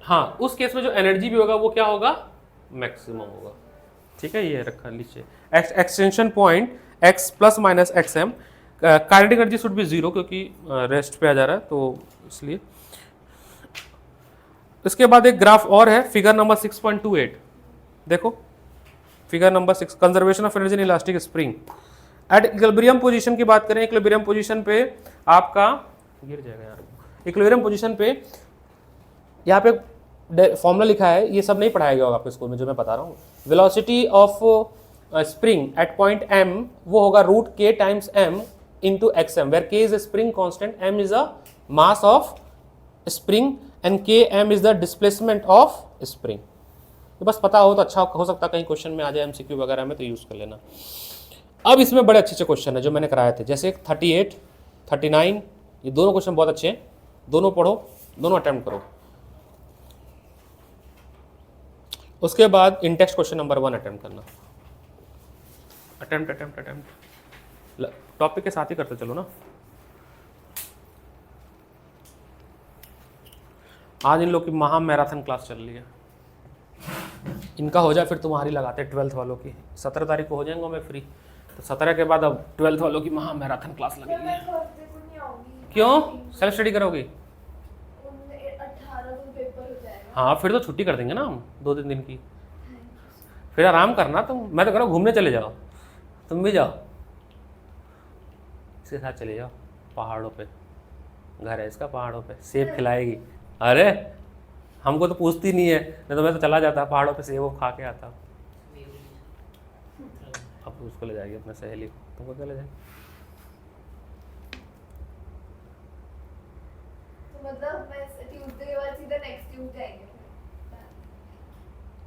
हाँ उस केस में जो एनर्जी भी होगा वो क्या होगा? मैक्सिमम होगा। ठीक है, ये रखा लीजिए extension point x plus minus xm, kinetic energy should be zero क्योंकि रेस्ट पे आ जा रहा है तो इसलिए। इसके बाद एक ग्राफ और है, फिगर नंबर 6.28, देखो figure number 6, conservation of energy in elastic spring at equilibrium position की बात करें। इक्विलिब्रियम पोजीशन पे आपका गिर जाएगा यार, इक्विलिब्रियम पोजीशन पे यहाँ पे फॉर्मूला लिखा है, ये सब नहीं पढ़ाया गया होगा आपके स्कूल में जो मैं बता रहा हूँ। Velocity of spring at point m वो होगा root k times m into xm, where k is a spring constant, m is a mass of spring and km is the displacement of spring. तो बस पता हो तो अच्छा हो सकता है कहीं क्वेश्चन में आ जाए MCQ वगैरह में, तो यूज कर लेना। अब इसमें बड़े अच्छे क्वेश्चन है जो मैंने कराए थे, जैसे 38, 39, ये दोनों क्वेश्चन बहुत अच्छे हैं, दोनों पढ़ो, दोनों अटेम्प्ट करो। उसके बाद इंटेक्स्ट क्वेश्चन नंबर 1 अटेम्प्ट करना, अटेम्प्ट टॉपिक के साथ ही करते चलो ना। आज इन लोग की महा मैराथन क्लास चल रही है, इनका हो जाए फिर तुम्हारी लगाते हैं 12th वालों की। 17 तारीख को हो जाएंगे मैं फ्री, तो 17 के बाद अब 12th वालों की महा मैराथन क्लास लगेगी। मैं थर्सडे को नहीं आऊंगी। क्यों? सेल्फ स्टडी करोगी? 18 को पेपर हो जाएगा। हाँ फिर तो छुट्टी कर देंगे ना हम 2-3 दिन की, फिर आराम करना तुम। मैं तो कह रहा हूँ घूमने चले जाओ, तुम भी जाओ, इसके साथ चले जाओ पहाड़ों पे, घर है इसका पहाड़ों पे, सेब खिलाएगी। अरे हमको तो पूछती नहीं है, नहीं तो मैं तो चला जाता पहाड़ों पे, सेब वो खा के आता। अब उसको ले जाएगी अपने सहेली को, तुमको क्या ले जाएगी? तो मतलब मैं ट्यूसडे के बाद सीधा नेक्स्ट ट्यूसडे आएंगे।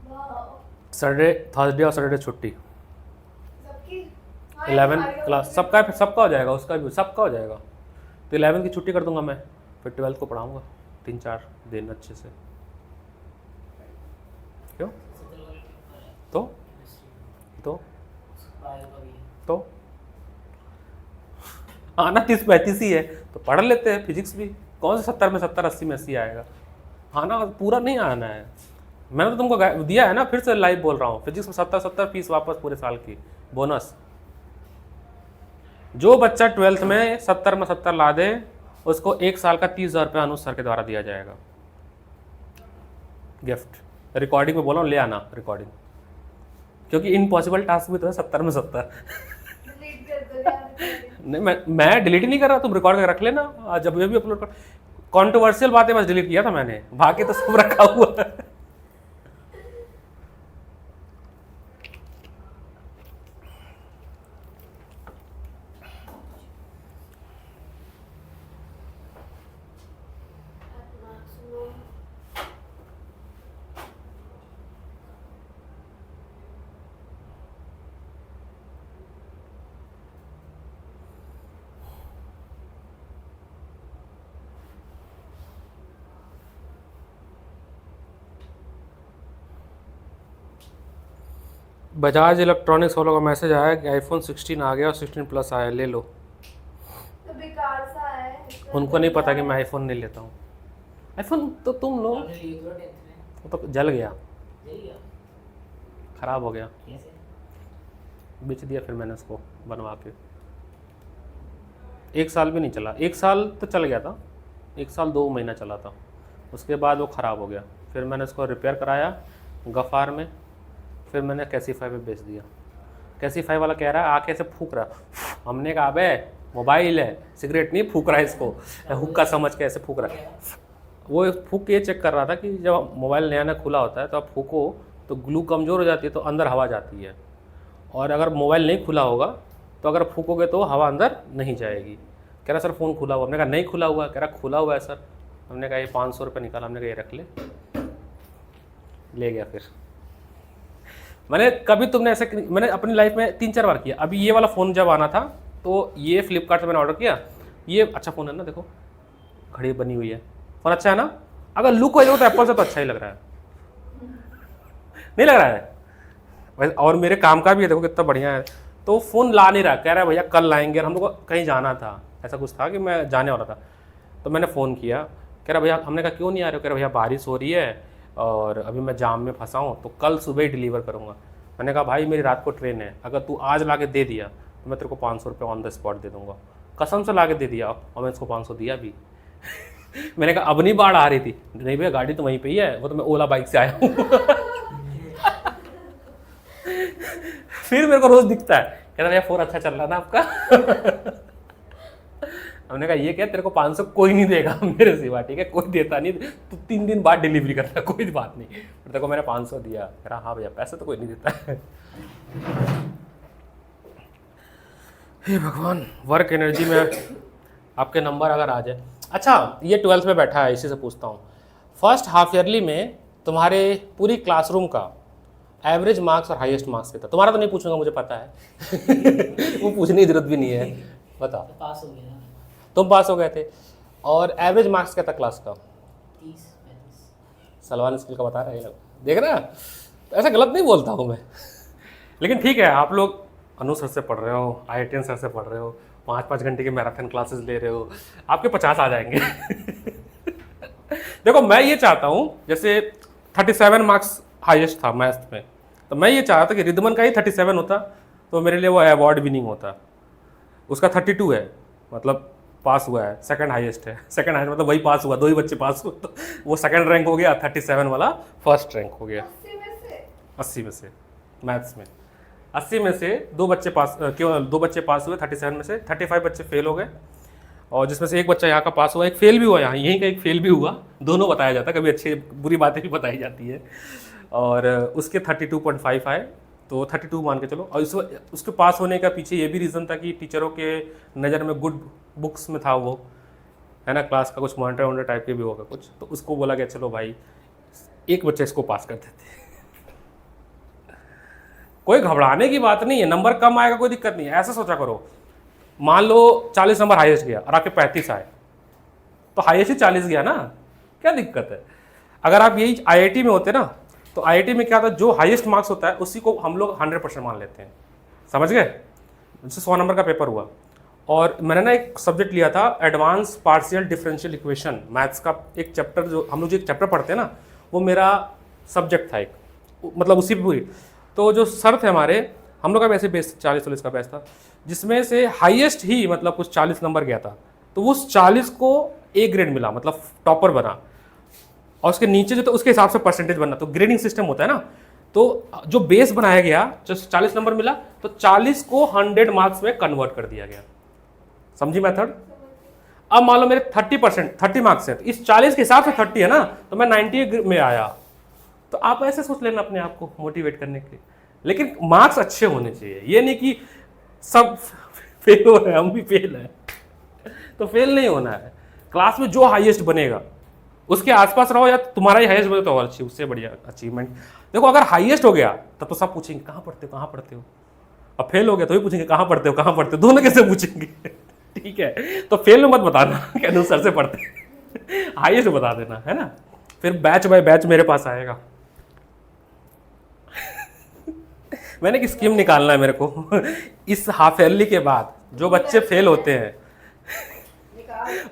वाओ, सैटरडे, थर्सडे और सैटरडे छुट्टी। सबकी 11 क्लास सबका हो जाएगा, उसका भी सबका हो जाएगा। तो 11 की छुट्टी कर दूंगा मैं, फिर 12 को पढ़ाऊंगा 3-4 दिन अच्छे से। क्यों? तो आना 30-35 ही है तो पढ़ लेते हैं। फिजिक्स भी कौन से 70 में 70, 80 में 80 आएगा, आना पूरा नहीं आना है। मैंने तो तुमको दिया है ना, फिर से लाइव बोल रहा हूँ, फिजिक्स में 70 फीस वापस पूरे साल की बोनस। जो बच्चा 12th में 70 में 70 ला दे उसको 1 साल का 30,000 रुपये अनुज सर के द्वारा दिया जाएगा गिफ्ट। रिकॉर्डिंग में बोला हूँ, ले आना रिकॉर्डिंग, क्योंकि इम्पॉसिबल टास्क भी तो है 70 में 70। डिलीट कर दो यार। नहीं मैं डिलीट ही नहीं कर रहा, तुम रिकॉर्ड कर रख लेना, जब ये भी अपलोड कर। कॉन्ट्रोवर्शियल बातें बस डिलीट किया था मैंने, बाकी तो सब रखा हुआ है। बजाज इलेक्ट्रॉनिक्स वालों का मैसेज आया कि आईफोन 16 आ गया और 16 प्लस आया, ले लो। तो बेकार सा है। उनको नहीं पता कि मैं आईफोन नहीं लेता हूँ। आईफोन तो तुम लो, वो तो जल गया, ख़राब हो गया, बेच दिया फिर मैंने उसको बनवा के। 1 साल भी नहीं चला, 1 साल तो चल गया था, 1 साल 2 महीना चला था, उसके बाद वो ख़राब हो गया। फिर मैंने उसको रिपेयर कराया गफ़ार में, फिर मैंने कैसीफाई पे बेच दिया। कैसीफाई वाला कह रहा है आके ऐसे फूक रहा, हमने कहा अबे मोबाइल है, सिगरेट नहीं फूक रहा है इसको, हुक्का समझ के ऐसे फूक रहा है। वो फूक के ये चेक कर रहा था कि जब मोबाइल नया नया खुला होता है तो आप फूको तो ग्लू कमज़ोर हो जाती है, तो अंदर हवा जाती है, और अगर मोबाइल नहीं खुला होगा तो अगर फूकोगे तो हवा अंदर नहीं जाएगी। कह रहा सर फ़ोन खुला हुआ, हमने कहा नहीं खुला हुआ, कह रहा खुला हुआ है सर। हमने कहा ये 500 रुपये निकाला, हमने कहा ये रख ले गया। फिर मैंने कभी तुमने ऐसे, मैंने अपनी लाइफ में 3-4 बार किया। अभी ये वाला फ़ोन जब आना था तो ये फ्लिपकार्ट से मैंने ऑर्डर किया, ये अच्छा फ़ोन है ना, देखो घड़ी बनी हुई है, फ़ोन अच्छा है ना? अगर लुक हो जाए तो एप्पल से तो अच्छा ही लग रहा है, नहीं लग रहा है? वैसे और मेरे काम का भी है, देखो कितना बढ़िया है। तो फ़ोन ला नहीं रहा, कह रहा है भैया कल लाएंगे, और हम लोग को कहीं जाना था, ऐसा कुछ था कि मैं जाने वाला था। तो मैंने फ़ोन किया, कह रहा भैया, हमने कहा क्यों नहीं आ रहे हो? कह रहा भैया बारिश हो रही है और अभी मैं जाम में फंसा हूँ, तो कल सुबह ही डिलीवर करूँगा। मैंने कहा भाई मेरी रात को ट्रेन है, अगर तू आज ला के दे दिया तो मैं तेरे को 500 रुपये ऑन द स्पॉट दे दूँगा। कसम से ला के दे दिया, और मैं इसको 500 दिया भी। मैंने कहा अब नहीं बाढ़ आ रही थी, नहीं भैया गाड़ी तो वहीं पे ही है, वो तो मैं ओला बाइक से आया हूँ। फिर मेरे को रोज दिखता है, कह रहा भैया फ़ोन अच्छा चल रहा था आपका। हमने कहा ये क्या, तेरे को 500 कोई नहीं देगा मेरे सिवा, ठीक है, कोई देता नहीं, तू 3 दिन बाद डिलीवरी करता, कोई बात नहीं। फिर देखो मैंने 500 दिया, कह रहा हाँ भैया पैसे तो कोई नहीं देता है। हे भगवान, वर्क एनर्जी में आपके नंबर अगर आ जाए। अच्छा, ये 12th में बैठा है, इसी से पूछता हूँ, फर्स्ट हाफ ईयरली में तुम्हारे पूरी क्लासरूम का एवरेज मार्क्स और हाईएस्ट मार्क्स कितना? तुम्हारा तो नहीं पूछूंगा, मुझे पता है। वो पूछने की जरूरत भी नहीं है, बता। तो पास हो गया ना, तुम पास हो गए थे, और एवरेज मार्क्स क्या था क्लास का? 30-35। सलमान स्किल का बता रहा है, देख रहा है? ऐसा गलत नहीं बोलता हूँ मैं। लेकिन ठीक है, आप लोग अनु सर से पढ़ रहे हो, IITian सर से पढ़ रहे हो, 5-5 घंटे की मैराथन क्लासेस ले रहे हो, आपके 50 आ जाएंगे। देखो मैं ये चाहता हूँ, जैसे 37 मार्क्स हाईएस्ट था मैथ्स में, तो मैं ये चाहता कि रिद्धमन का ही 37 होता तो मेरे लिए वो अवार्ड विनिंग होता। उसका 32 है, मतलब पास हुआ है, सेकंड हाईएस्ट है, सेकंड हाईएस्ट मतलब वही पास हुआ, 2 ही बच्चे पास हुए, तो वो सेकंड रैंक हो गया, 37 वाला फर्स्ट रैंक हो गया। 80 में से मैथ्स में 80 में से 2 बच्चे पास, क्यों 2 बच्चे पास हुए 37 में से, 35 बच्चे फेल हो गए, और जिसमें से एक बच्चा यहाँ का पास हुआ, एक फेल भी हुआ, यहाँ यहीं का एक फेल भी हुआ, दोनों बताया जाता है, कभी अच्छी बुरी बातें भी बताई जाती है। और उसके 32.5 आए, तो 32 मान के चलो। और उसके पास होने का पीछे ये भी रीज़न था कि टीचरों के नज़र में गुड बुक्स में था वो, है ना, क्लास का कुछ मॉनिटर वॉनिटर टाइप के भी होगा कुछ, तो उसको बोला गया चलो भाई एक बच्चे इसको पास कर देते। कोई घबराने की बात नहीं है, नंबर कम आएगा कोई दिक्कत नहीं है, ऐसा सोचा करो, मान लो 40 नंबर हाईएस्ट गया और आपके 35 आए, तो हाईएस्ट ही 40 गया ना, क्या दिक्कत है? अगर आप यही IIT में होते ना, तो IIT में क्या था, जो हाईएस्ट मार्क्स होता है उसी को हम लोग 100% मान लेते हैं, समझ गए? जैसे 100 नंबर का पेपर हुआ, और मैंने ना एक सब्जेक्ट लिया था advance partial differential equation, maths का एक चैप्टर, जो हम लोग जो एक चैप्टर पढ़ते हैं ना, वो मेरा सब्जेक्ट था एक, मतलब उसी पूरी। तो जो सर थे हमारे, हम लोग का वैसे बेस 40-40 का बेस था, जिसमें से हाईएस्ट ही मतलब कुछ 40 नंबर गया था, तो वो उस 40 को A ग्रेड मिला, मतलब टॉपर बना, और उसके नीचे जो था उसके हिसाब से परसेंटेज बनना, तो ग्रेडिंग सिस्टम होता है ना, तो जो बेस बनाया गया, जो 40 नंबर मिला, तो 40 को 100 मार्क्स में कन्वर्ट कर दिया गया, समझी मेथड? अब मान लो मेरे 30 मार्क्स है, तो इस 40 के हिसाब से 30 है ना, तो मैं 90 में आया। तो आप ऐसे सोच लेना अपने आप को मोटिवेट करने के लिए, लेकिन मार्क्स अच्छे होने चाहिए, ये नहीं कि सब फेल हो रहे हैं, हम भी फेल हैं, तो फेल नहीं होना है। क्लास में जो हाईएस्ट बनेगा उसके आसपास रहो, या तुम्हारा ही हाईएस्ट बने तो और अच्छी, उससे बढ़िया अचीवमेंट। देखो अगर हाईएस्ट हो गया तब तो सब पूछेंगे कहाँ पढ़ते हो, कहाँ पढ़ते हो, अब फेल हो गया तो भी पूछेंगे कहाँ पढ़ते हो, कहाँ पढ़ते हो, दोनों कैसे पूछेंगे? ठीक है, तो फेल में मत बताना कि अनुसार से पढ़ते, हाईएस्ट बता देना, है ना, फिर बैच बाय बैच मेरे पास आएगा। मैंने एक स्कीम निकालना है मेरे को, इस हाफ ईयरली के बाद जो बच्चे फेल होते हैं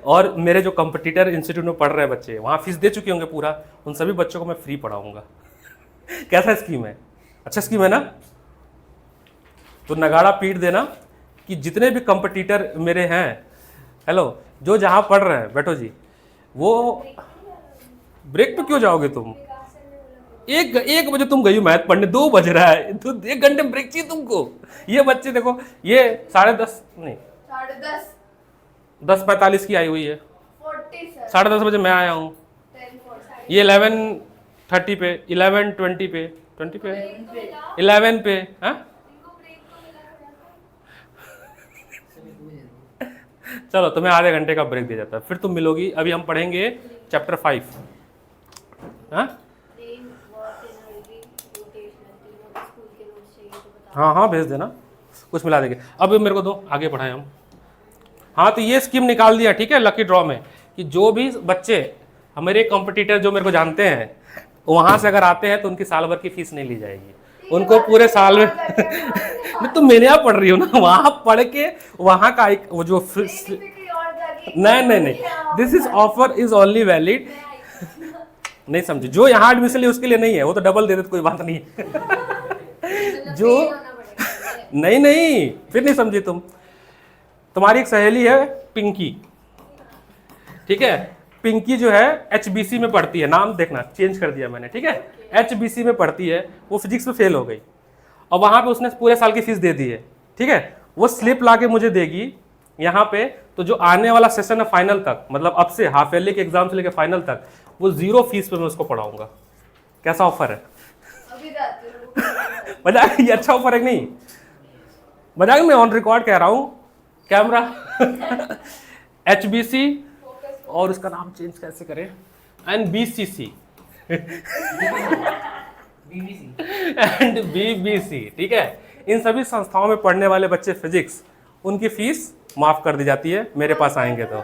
और मेरे जो कंपटीटर इंस्टीट्यूट में पढ़ रहे हैं बच्चे, वहाँ फीस दे चुके होंगे पूरा, उन सभी बच्चों को मैं फ्री पढ़ाऊंगा। कैसा स्कीम है? अच्छा स्कीम है ना? तो नगाड़ा पीट देना कि जितने भी कंपटीटर मेरे हैं, हेलो, जो जहाँ पढ़ रहे हैं बैठो जी, वो ब्रेक पे क्यों जाओगे तुम? 1 बजे तुम गई मैथ पढ़ने, 2 बज रहा है, तो 1 घंटे ब्रेक चाहिए तुमको। ये बच्चे देखो, ये 10:30 नहीं 10:45 की आई हुई है, 10:30 बजे मैं आया हूँ, ये 11:30 पे, 11:20 पे, 20 पे, 11 पे, हाँ चलो तुम्हें आधे घंटे का ब्रेक दिया जाता है, फिर तुम मिलोगी। अभी हम पढ़ेंगे चैप्टर 5। हाँ हाँ भेज देना, कुछ मिला देंगे। अब मेरे को दो, आगे पढ़ाएं हम। हाँ तो ये स्कीम निकाल दिया, ठीक है, लकी ड्रॉ में कि जो भी बच्चे हमारे कंपटीटर जो मेरे को जानते हैं वहाँ से अगर आते हैं तो उनकी साल भर की फीस नहीं ली जाएगी, उनको पूरे साल में नहीं तो मेरे यहाँ पढ़ रही हो ना, वहाँ पढ़ के वहाँ का वो जो नहीं, this is offer is only valid, नहीं समझे, जो यहाँ एडमिशन लिए उसके लिए नहीं है, वो तो डबल दे देते, कोई बात नहीं जो नहीं फिर नहीं समझी तुम। तुम्हारी एक सहेली है पिंकी, ठीक है, पिंकी जो है HBC में पढ़ती है, नाम देखना चेंज कर दिया मैंने, ठीक है, HBC में पढ़ती है, वो फिजिक्स में फेल हो गई और वहाँ पे उसने पूरे साल की फीस दे दी है, ठीक है, वो स्लिप ला के मुझे देगी यहाँ पे, तो जो आने वाला सेशन है फाइनल तक, मतलब अब से हाफ ईयरली के एग्जाम से लेकर फाइनल तक, वो 0 फीस पे मैं उसको पढ़ाऊंगा। कैसा ऑफर है? मजाक, ये अच्छा ऑफर है कि नहीं? मजाक में ऑन रिकॉर्ड कह रहा हूँ, कैमरा HBC और उसका नाम चेंज कैसे करें, NBCC एंड BBC, ठीक है, इन सभी संस्थाओं में पढ़ने वाले बच्चे फिजिक्स, उनकी फीस माफ कर दी जाती है मेरे पास आएंगे तो,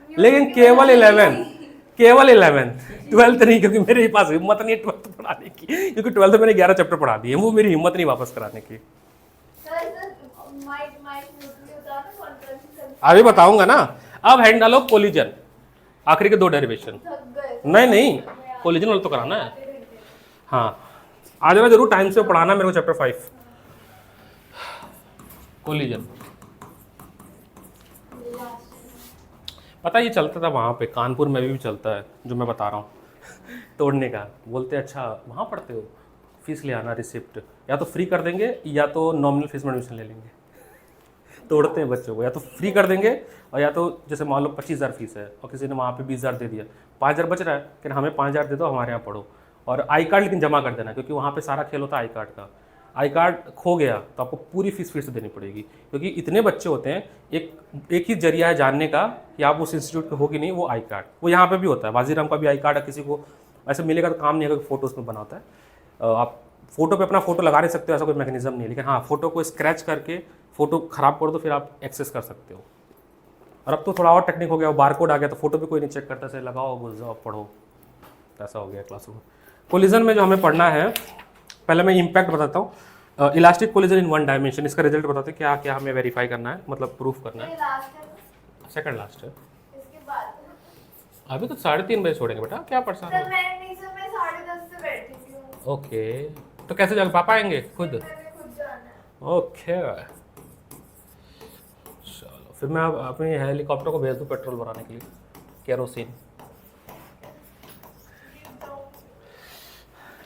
लेकिन केवल 11th 12th नहीं, क्योंकि मेरे पास हिम्मत नहीं है 12th पढ़ाने की, क्योंकि 12th में मैंने 11 चैप्टर पढ़ा दिए, वो मेरी हिम्मत नहीं वापस कराने की। अभी बताऊंगा ना, अब हैंड डालो कोलिजन, आखिरी के 2 डेरिवेशन, नहीं कोलिजन वाला तो कराना है, हाँ आ जाना जरूर, टाइम से पढ़ाना मेरे को चैप्टर 5 कोलिजन। पता ये चलता था वहाँ पे, कानपुर में भी चलता है जो मैं बता रहा हूँ तोड़ने का, बोलते अच्छा वहाँ पढ़ते हो, फीस ले आना, रिसिप्ट या तो फ्री कर देंगे या तो नॉमिनल फीस में एडमिशन ले लेंगे। तोड़ते हैं बच्चों को, या तो फ्री कर देंगे और या तो जैसे मान लो 25,000 फीस है और किसी ने वहाँ पे 20,000 दे दिया, 5,000 बच रहा है कि हमें 5,000 दे दो, हमारे यहाँ पढ़ो, और आई कार्ड लेकिन जमा कर देना, क्योंकि वहाँ पे सारा खेल होता है आई कार्ड का। आई कार्ड खो गया तो आपको पूरी फीस फिर से देनी पड़ेगी, क्योंकि इतने बच्चे होते हैं, एक ही जरिया है जानने का कि आप उस इंस्टीट्यूट के हो कि नहीं, वो आई कार्ड। वो यहाँ पे भी होता है, वाजीराम का भी आई कार्ड है, किसी को ऐसे मिलेगा तो काम नहीं है, क्योंकि फोटो उसमें बना होता है, आप फोटो पे अपना फोटो लगा नहीं सकते हो, ऐसा कोई मैकेनिज्म नहीं है, लेकिन हाँ फोटो को स्क्रैच करके फोटो खराब कर दो फिर आप एक्सेस कर सकते हो। और अब तो थोड़ा और टेक्निक हो गया, बारकोड आ गया तो फोटो भी कोई नहीं चेक करता, से लगाओ घुस जाओ पढ़ो, ऐसा हो गया क्लासरूम। कोलिजन में जो हमें पढ़ना है, पहले मैं इम्पैक्ट बताता हूँ, इलास्टिक कोलिजन इन 1 डायमेंशन, इसका रिजल्ट बताते हैं क्या क्या हमें वेरीफाई करना है, मतलब प्रूफ करना है। सेकंड लास्ट है, अभी तो 3:30 बजे छोड़ेंगे बेटा, क्या परेशान है? ओके, तो कैसे जाओगे, पापा आएंगे खुद? ओके चलो, फिर मैं अपने हेलीकॉप्टर को भेज दूँ पेट्रोल भराने के लिए, केरोसिन।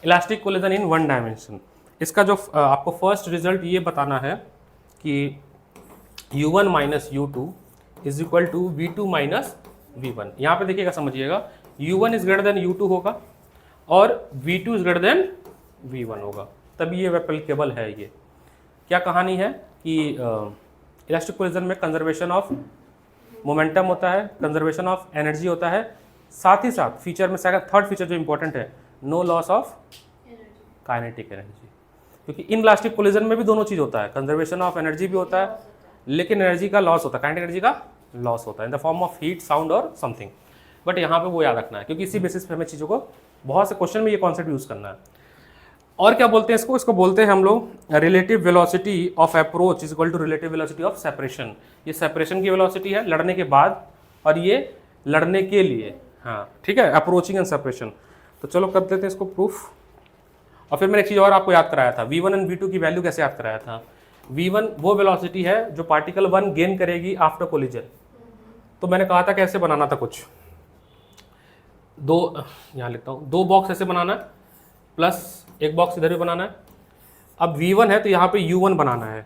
इलास्टिक कोलिजन इन 1 डायमेंशन, इसका जो आपको फर्स्ट रिजल्ट ये बताना है कि u1 minus u2 is equal to v2 minus v1। यहाँ पे देखिएगा, समझिएगा, u1 is greater than u2 होगा और v2 is greater than v1 होगा, तभी ये एप्लीकेबल है। ये क्या कहानी है कि इलास्टिक कोलिजन में कंजर्वेशन ऑफ मोमेंटम होता है, कंजर्वेशन ऑफ एनर्जी होता है, साथ ही साथ फीचर में थर्ड फीचर जो इंपॉर्टेंट है, no loss of kinetic energy, क्योंकि इन इलास्टिक कोलिजन में भी दोनों चीज़ होता है, कंजर्वेशन ऑफ एनर्जी भी होता है, लेकिन एनर्जी का लॉस होता है, काइनेटिक एनर्जी का लॉस होता है in the form of heat, sound और समथिंग। बट यहाँ पे वो याद रखना है, क्योंकि इसी बेसिस पे हमें चीज़ों को बहुत से क्वेश्चन में ये कॉन्सेप्ट यूज़ करना है। और क्या बोलते हैं इसको बोलते हैं हम लोग relative velocity of approach is equal to relative velocity of separation. ये सेपरेशन की वेलोसिटी है लड़ने के बाद, और ये लड़ने के लिए, हाँ ठीक है, अप्रोचिंग एंड सेपरेशन। तो चलो कर देते हैं इसको प्रूफ। और फिर मैंने एक चीज़ और आपको याद कराया था, v1 एंड v2 की वैल्यू कैसे याद कराया था। v1 वो वेलोसिटी है जो पार्टिकल 1 गेन करेगी आफ्टर कोलिजन। तो मैंने कहा था कैसे बनाना था, कुछ दो, यहाँ लिखता हूँ, 2 बॉक्स ऐसे बनाना है, प्लस एक बॉक्स इधर भी बनाना है। अब v1 है तो यहाँ पे u1 बनाना है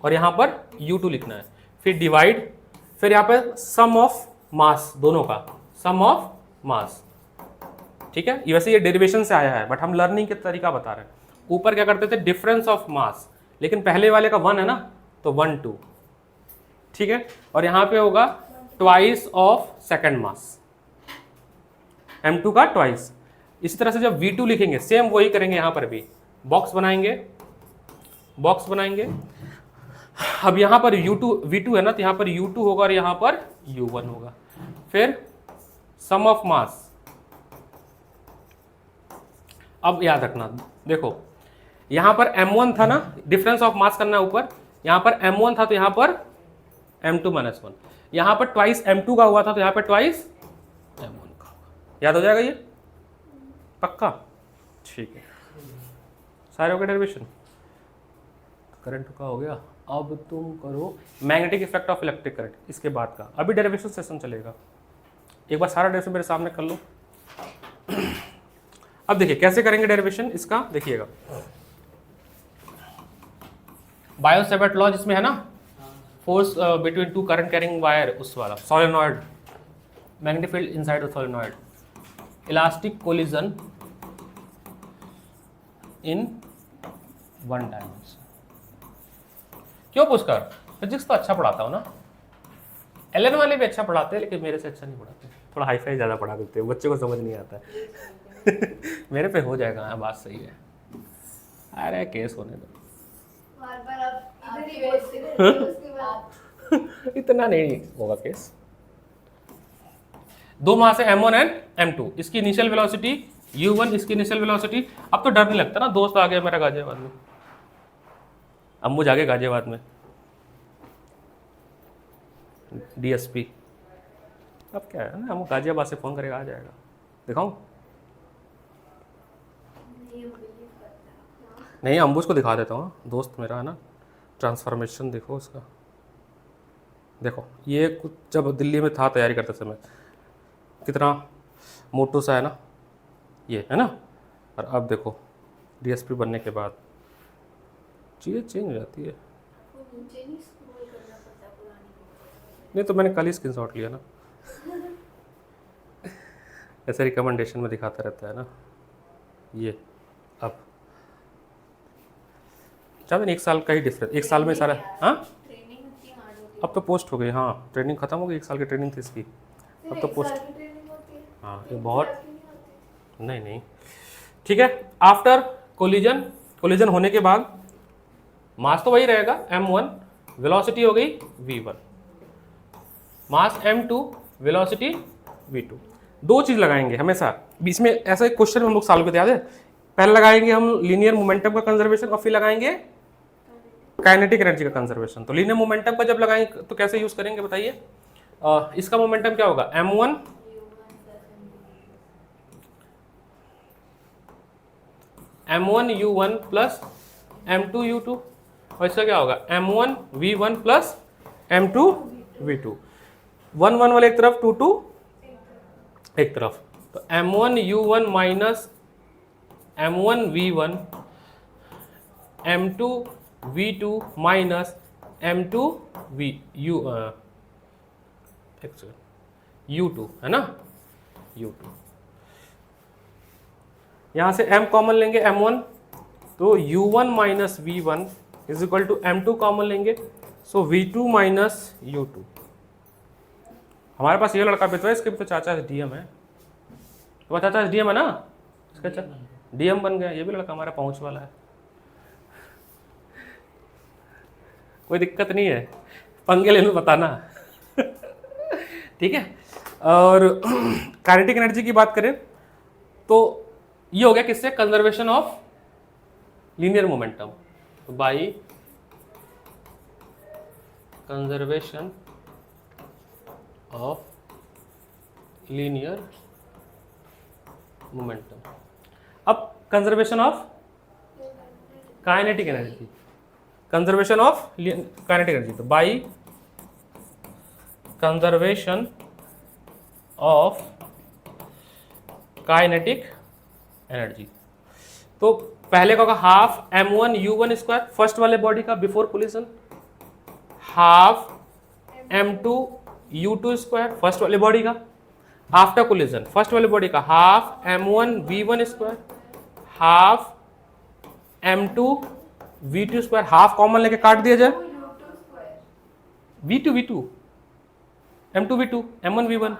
और यहाँ पर u2 लिखना है, फिर डिवाइड, फिर यहाँ पे सम ऑफ मास, दोनों का सम ऑफ मास, ठीक है। ये वैसे ये डेरिवेशन से आया है, बट हम लर्निंग के तरीका बता रहे हैं। ऊपर क्या करते थे, डिफरेंस ऑफ मास, लेकिन पहले वाले का 1 है ना, तो 1 2, ठीक है। और यहाँ पे होगा twice of second mass, m2 का ट्वाइस। इसी तरह से जब v2 लिखेंगे सेम वही करेंगे, यहाँ पर भी बॉक्स बनाएंगे, बॉक्स बनाएंगे। अब यहाँ पर v2 है ना, तो यहाँ पर u2 होगा और यहाँ पर u1 होगा। फिर सम ऑफ मास। अब याद रखना, देखो यहां पर m1 था ना, डिफरेंस ऑफ मास करना है ऊपर, यहां पर m1 था तो यहां पर m2 माइनस 1, यहां पर ट्वाइस m2 का हुआ था तो यहां पर ट्वाइस m1 का होगा। याद हो जाएगा ये पक्का? ठीक है, सारे हो गए डेरिवेशन, करंट का हो गया। अब तुम करो magnetic effect of electric current, इसके बाद का अभी डेरिवेशन सेशन चलेगा। एक बार सारा डेरिवेशन मेरे सामने कर लो। अब देखिए कैसे करेंगे डेरिवेशन इसका, देखिएगा बायो सेवर्ट लॉ जिसमें है ना, force between two current carrying wire, उस वाला solenoid, magnetic field inside the solenoid, elastic collision in one dimension. क्यों पुष्कर? फिजिक्स तो अच्छा पढ़ाता हूँ ना, एलएन वाले भी अच्छा पढ़ाते हैं, लेकिन मेरे से अच्छा नहीं पढ़ाते, थोड़ा हाई फाई ज़्यादा पढ़ा देते हैं, बच्चे को समझ नहीं आता है। मेरे पे हो जाएगा। हाँ बात सही है, अरे केस होने दो, बार बार आप इधर ही बोलते रहते हो, उसके बाद इतना नहीं होगा केस। दो मास है m1 एंड m2, इसकी इनिशियल वेलोसिटी u1, इसकी इनिशियल वेलोसिटी। अब तो डर नहीं लगता ना, दोस्त आ गया मेरा गाजियाबाद में, अम्बुज आ गए गाजियाबाद में, डीएसपी। अब क्या है ना, हम गाजियाबाद से फ़ोन करेगा, आ जाएगा। दिखाऊं? नहीं बिलीव करता। नहीं, अम्बुज को दिखा देता हूँ, दोस्त मेरा है ना। ट्रांसफॉर्मेशन देखो उसका, देखो ये कुछ जब दिल्ली में था तैयारी करते समय, कितना मोटू सा है ना ये, है ना। और अब देखो डीएसपी बनने के बाद चीज़ें चेंज हो जाती है। वो नीचे नहीं स्क्रॉल करना पड़ता पुरानी। नहीं तो मैंने कल ही स्क्रीनशॉट लिया ना। ऐसे रिकमेंडेशन में दिखाता रहता है ना ये। अब ज़्यादा नहीं, 1 साल का ही डिफरेंस, 1 साल में सारा। हाँ ट्रेनिंग इतनी हार्ड होती है। अब तो पोस्ट हो गई, हाँ ट्रेनिंग खत्म हो गई, 1 साल की ट्रेनिंग थी इसकी, अब तो एक पोस्ट। साल की ट्रेनिंग होती है। हाँ ये एक बहुत, साल की नहीं होती। नहीं नहीं ठीक है। आफ्टर कोलिजन, कोलिजन होने के बाद मास तो वही रहेगा m1, वेलोसिटी हो गई v1, मास m2, वेलोसिटी v2। दो चीज़ लगाएंगे हमेशा बीच में, ऐसा एक क्वेश्चन हम लोग सॉल्व करते याद है। पहले लगाएंगे हम लीनियर मोमेंटम का कंजर्वेशन और फिर लगाएंगे काइनेटिक एनर्जी का कंजर्वेशन। तो लीनियर मोमेंटम का जब लगाएंगे तो कैसे यूज करेंगे बताइए? इसका मोमेंटम क्या होगा? m1 u1 plus m2 u2, और इसका क्या होगा? m1 v1 plus m2 v2। 1 1 वाले एक तरफ, 2 2 एक तरफ, तो m1 u1 minus m1 v1, m2 v2 minus m2 v u u2 है ना, u2। यहाँ से m कॉमन लेंगे m1, तो u1 minus v1 is equal to m2 common लेंगे, सो v2 माइनस u2। हमारे पास ये लड़का भी तो है, इसके भी तो चाचा डीएम है, तो चाचा डीएम है ना, इसका चाचा डीएम बन गया, ये भी लड़का हमारा पहुंच वाला है, कोई दिक्कत नहीं है, पंगे लेने में बताना। ठीक है। और काइनेटिक एनर्जी की बात करें तो ये हो गया किससे? Conservation of linear momentum, by conservation of linear momentum. अब conservation of kinetic energy, conservation of kinetic energy, तो by conservation of kinetic energy. तो पहले का होगा half m1 u1 square first वाले बॉडी का before collision, half m2 u2 square first वाले बॉडी का आफ्टर कोलिजन, फर्स्ट वाले बॉडी का half m1 v1 square, half m2 v2 square, half common लेके काट दिया जाए, v2 v2 m2 v2 m1 v1,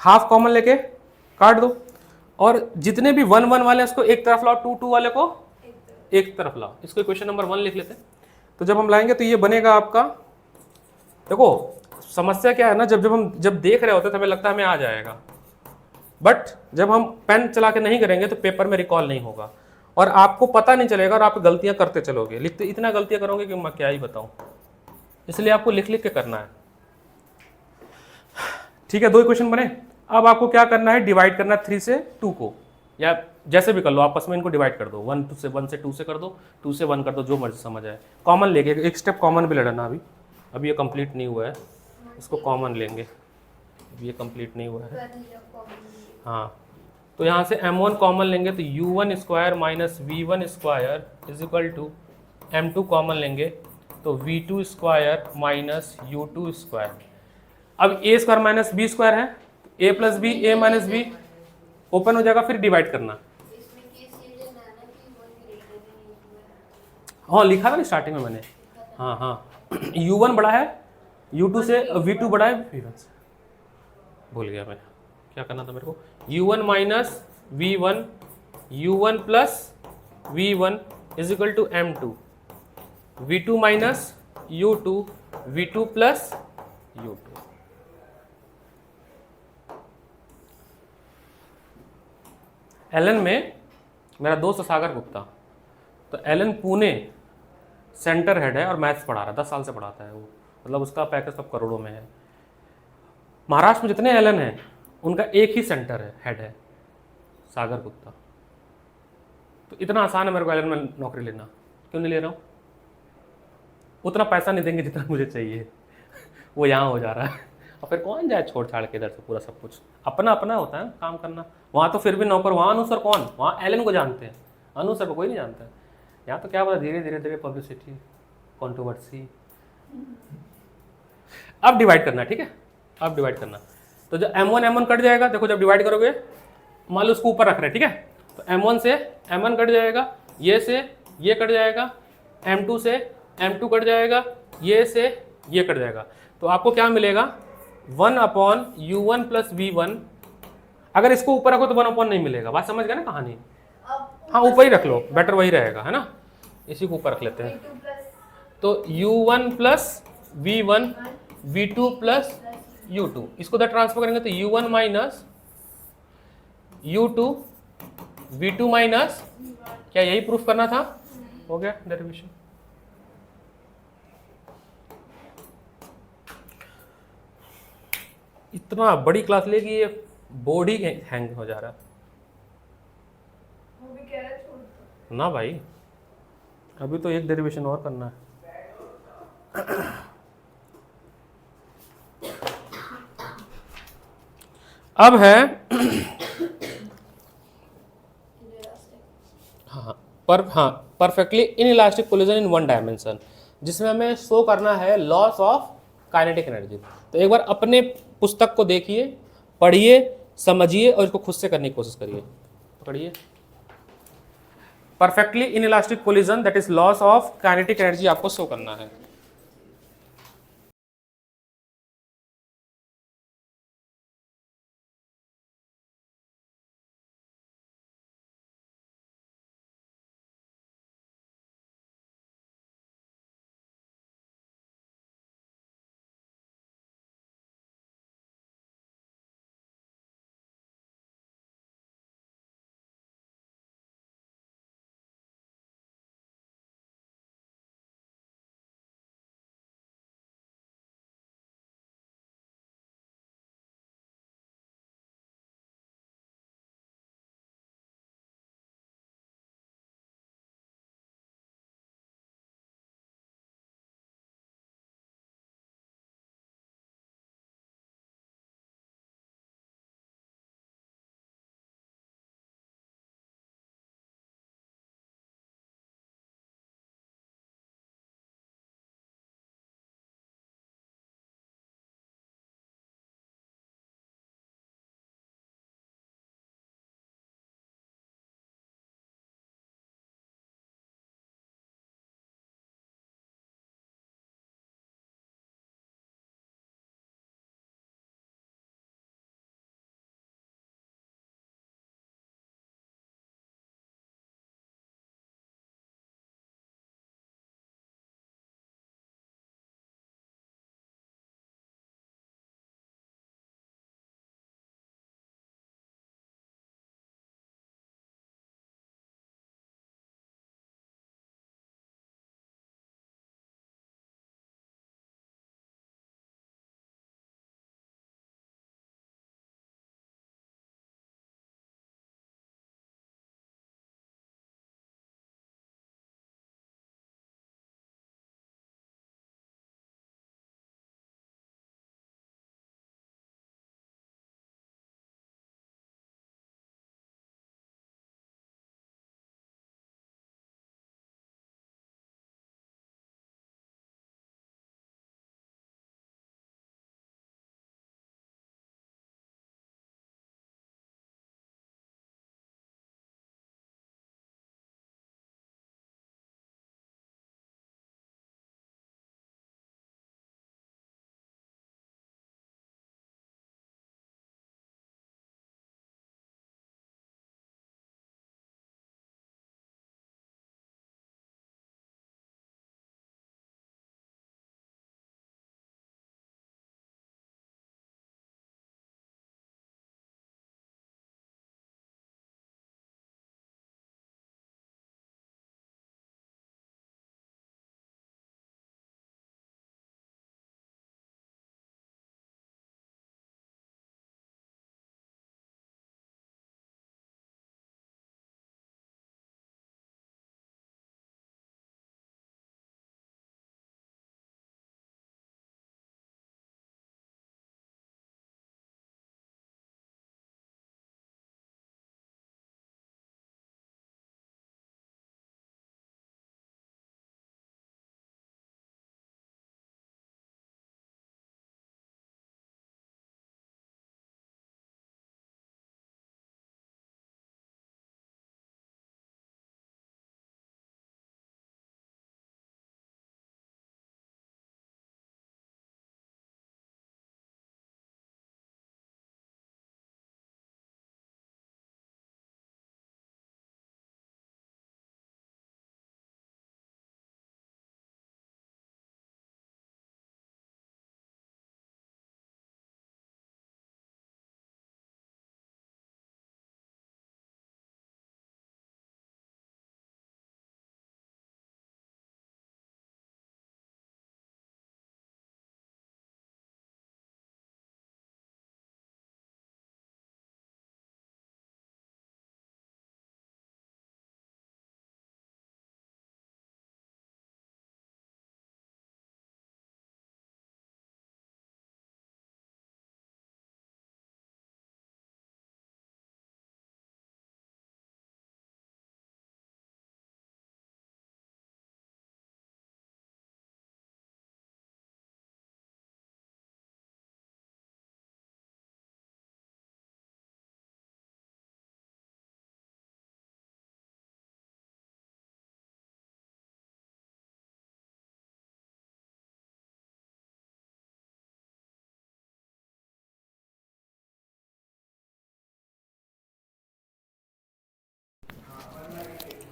half common लेके काट दो, और जितने भी 1 1 वाले उसको एक तरफ लाओ, 2 2 वाले को एक तरफ लाओ। इसको क्वेश्चन नंबर 1 लिख लेते हैं। तो जब हम लाएंगे तो ये बनेगा आपका, देखो समस्या क्या है ना, जब हम देख रहे होते हैं तो हमें लगता है हमें आ जाएगा, बट जब हम पेन चला के नहीं करेंगे तो पेपर में रिकॉल नहीं होगा और आपको पता नहीं चलेगा और आप गलतियां करते चलोगे, लिखते इतना गलतियां करोगे कि मैं क्या ही बताऊं। इसलिए आपको लिख लिख के करना है। ठीक है, 2 क्वेश्चन बने। अब आपको क्या करना है, डिवाइड करना 3 से 2 को, या जैसे भी कर लो, आपस में इनको डिवाइड कर दो। 1 से 2 से कर दो, 2 से 1 कर दो, जो मर्जी समझ आए। कॉमन लेके एक स्टेप कॉमन भी लड़ना, अभी ये कंप्लीट नहीं हुआ है, इसको कॉमन लेंगे, अभी ये कंप्लीट नहीं हुआ है। कर लिया कॉमन। हाँ, तो यहाँ से m1 कॉमन लेंगे तो u1 square minus v1 square is equal to m2 common लेंगे तो v2 square minus u2 square. अब a square minus b square है, a plus B A minus B open हो जाएगा, फिर डिवाइड करना। इसमें केस ये लेना है ना कि 1 ग्रेटर देन इक्वल। हाँ लिखा था ना स्टार्टिंग में मैंने, हाँ हाँ u1 बड़ा है u2 से, v2 बड़ा है v1 से, भूल गया मैं क्या करना था मेरे को। u1 minus v1, u1 plus v1 is equal to m2, v2 minus u2, v2 plus u2। Allen में मेरा दोस्त है सागर गुप्ता, तो एलन पुणे सेंटर हेड है और मैथ्स पढ़ा रहा है, 10 साल से पढ़ाता है वो, मतलब उसका पैकेज सब करोड़ों में है। महाराष्ट्र में जितने एलन हैं उनका एक ही सेंटर है, हेड है सागर गुप्ता। तो इतना आसान है मेरे को एलन में नौकरी लेना, क्यों नहीं ले रहा हूँ? उतना पैसा नहीं देंगे जितना मुझे चाहिए वो यहाँ हो जा रहा है, और फिर कौन जाए छोड़ छाड़ के इधर से पूरा सब कुछ, अपना अपना होता है काम करना। वहाँ तो फिर भी नौकर, वहाँ अनु सर कौन, वहाँ एलन को जानते हैं, अनु सर को कोई नहीं जानता है। यहाँ तो क्या पता, धीरे धीरे धीरे पब्लिसिटी, कंट्रोवर्सी। अब डिवाइड करना, ठीक है, अब डिवाइड करना। तो जब m1 कट जाएगा, देखो जब डिवाइड करोगे, मान लो उसको ऊपर रख रहे हैं, ठीक है, तो m1 से m1 कट जाएगा, ये से ये कट जाएगा, m2 से m2 कट जाएगा, ये से ये कट जाएगा। तो आपको क्या मिलेगा, 1/u1 प्लस v1। अगर इसको ऊपर रखो तो 1 नहीं मिलेगा, बात समझ गए ना कहानी? अब हाँ ऊपर ही रख लो, बेटर वही रहेगा, है ना, इसी को ऊपर रख लेते हैं। v2 प्लस तो u1 plus v1, v2 plus u2, इसको उधर ट्रांसफर करेंगे तो u1 minus u2, v2 minus, क्या यही प्रूफ करना था? हो गया डेरिवेशन। इतना बड़ी क्लास लेगी, ये बोर्ड ही हैंग हो जा रहा है वो भी कह रहा है छोड़ दो। ना भाई, अभी तो एक डेरिवेशन और करना है। अब है हाँ perfectly in elastic collision in 1 dimension, जिसमें हमें शो करना है लॉस ऑफ काइनेटिक एनर्जी। तो एक बार अपने पुस्तक को देखिए, पढ़िए, समझिए और इसको खुद से करने की कोशिश करिए। पढ़िए, perfectly in elastic collision that is loss of kinetic energy आपको शो करना है।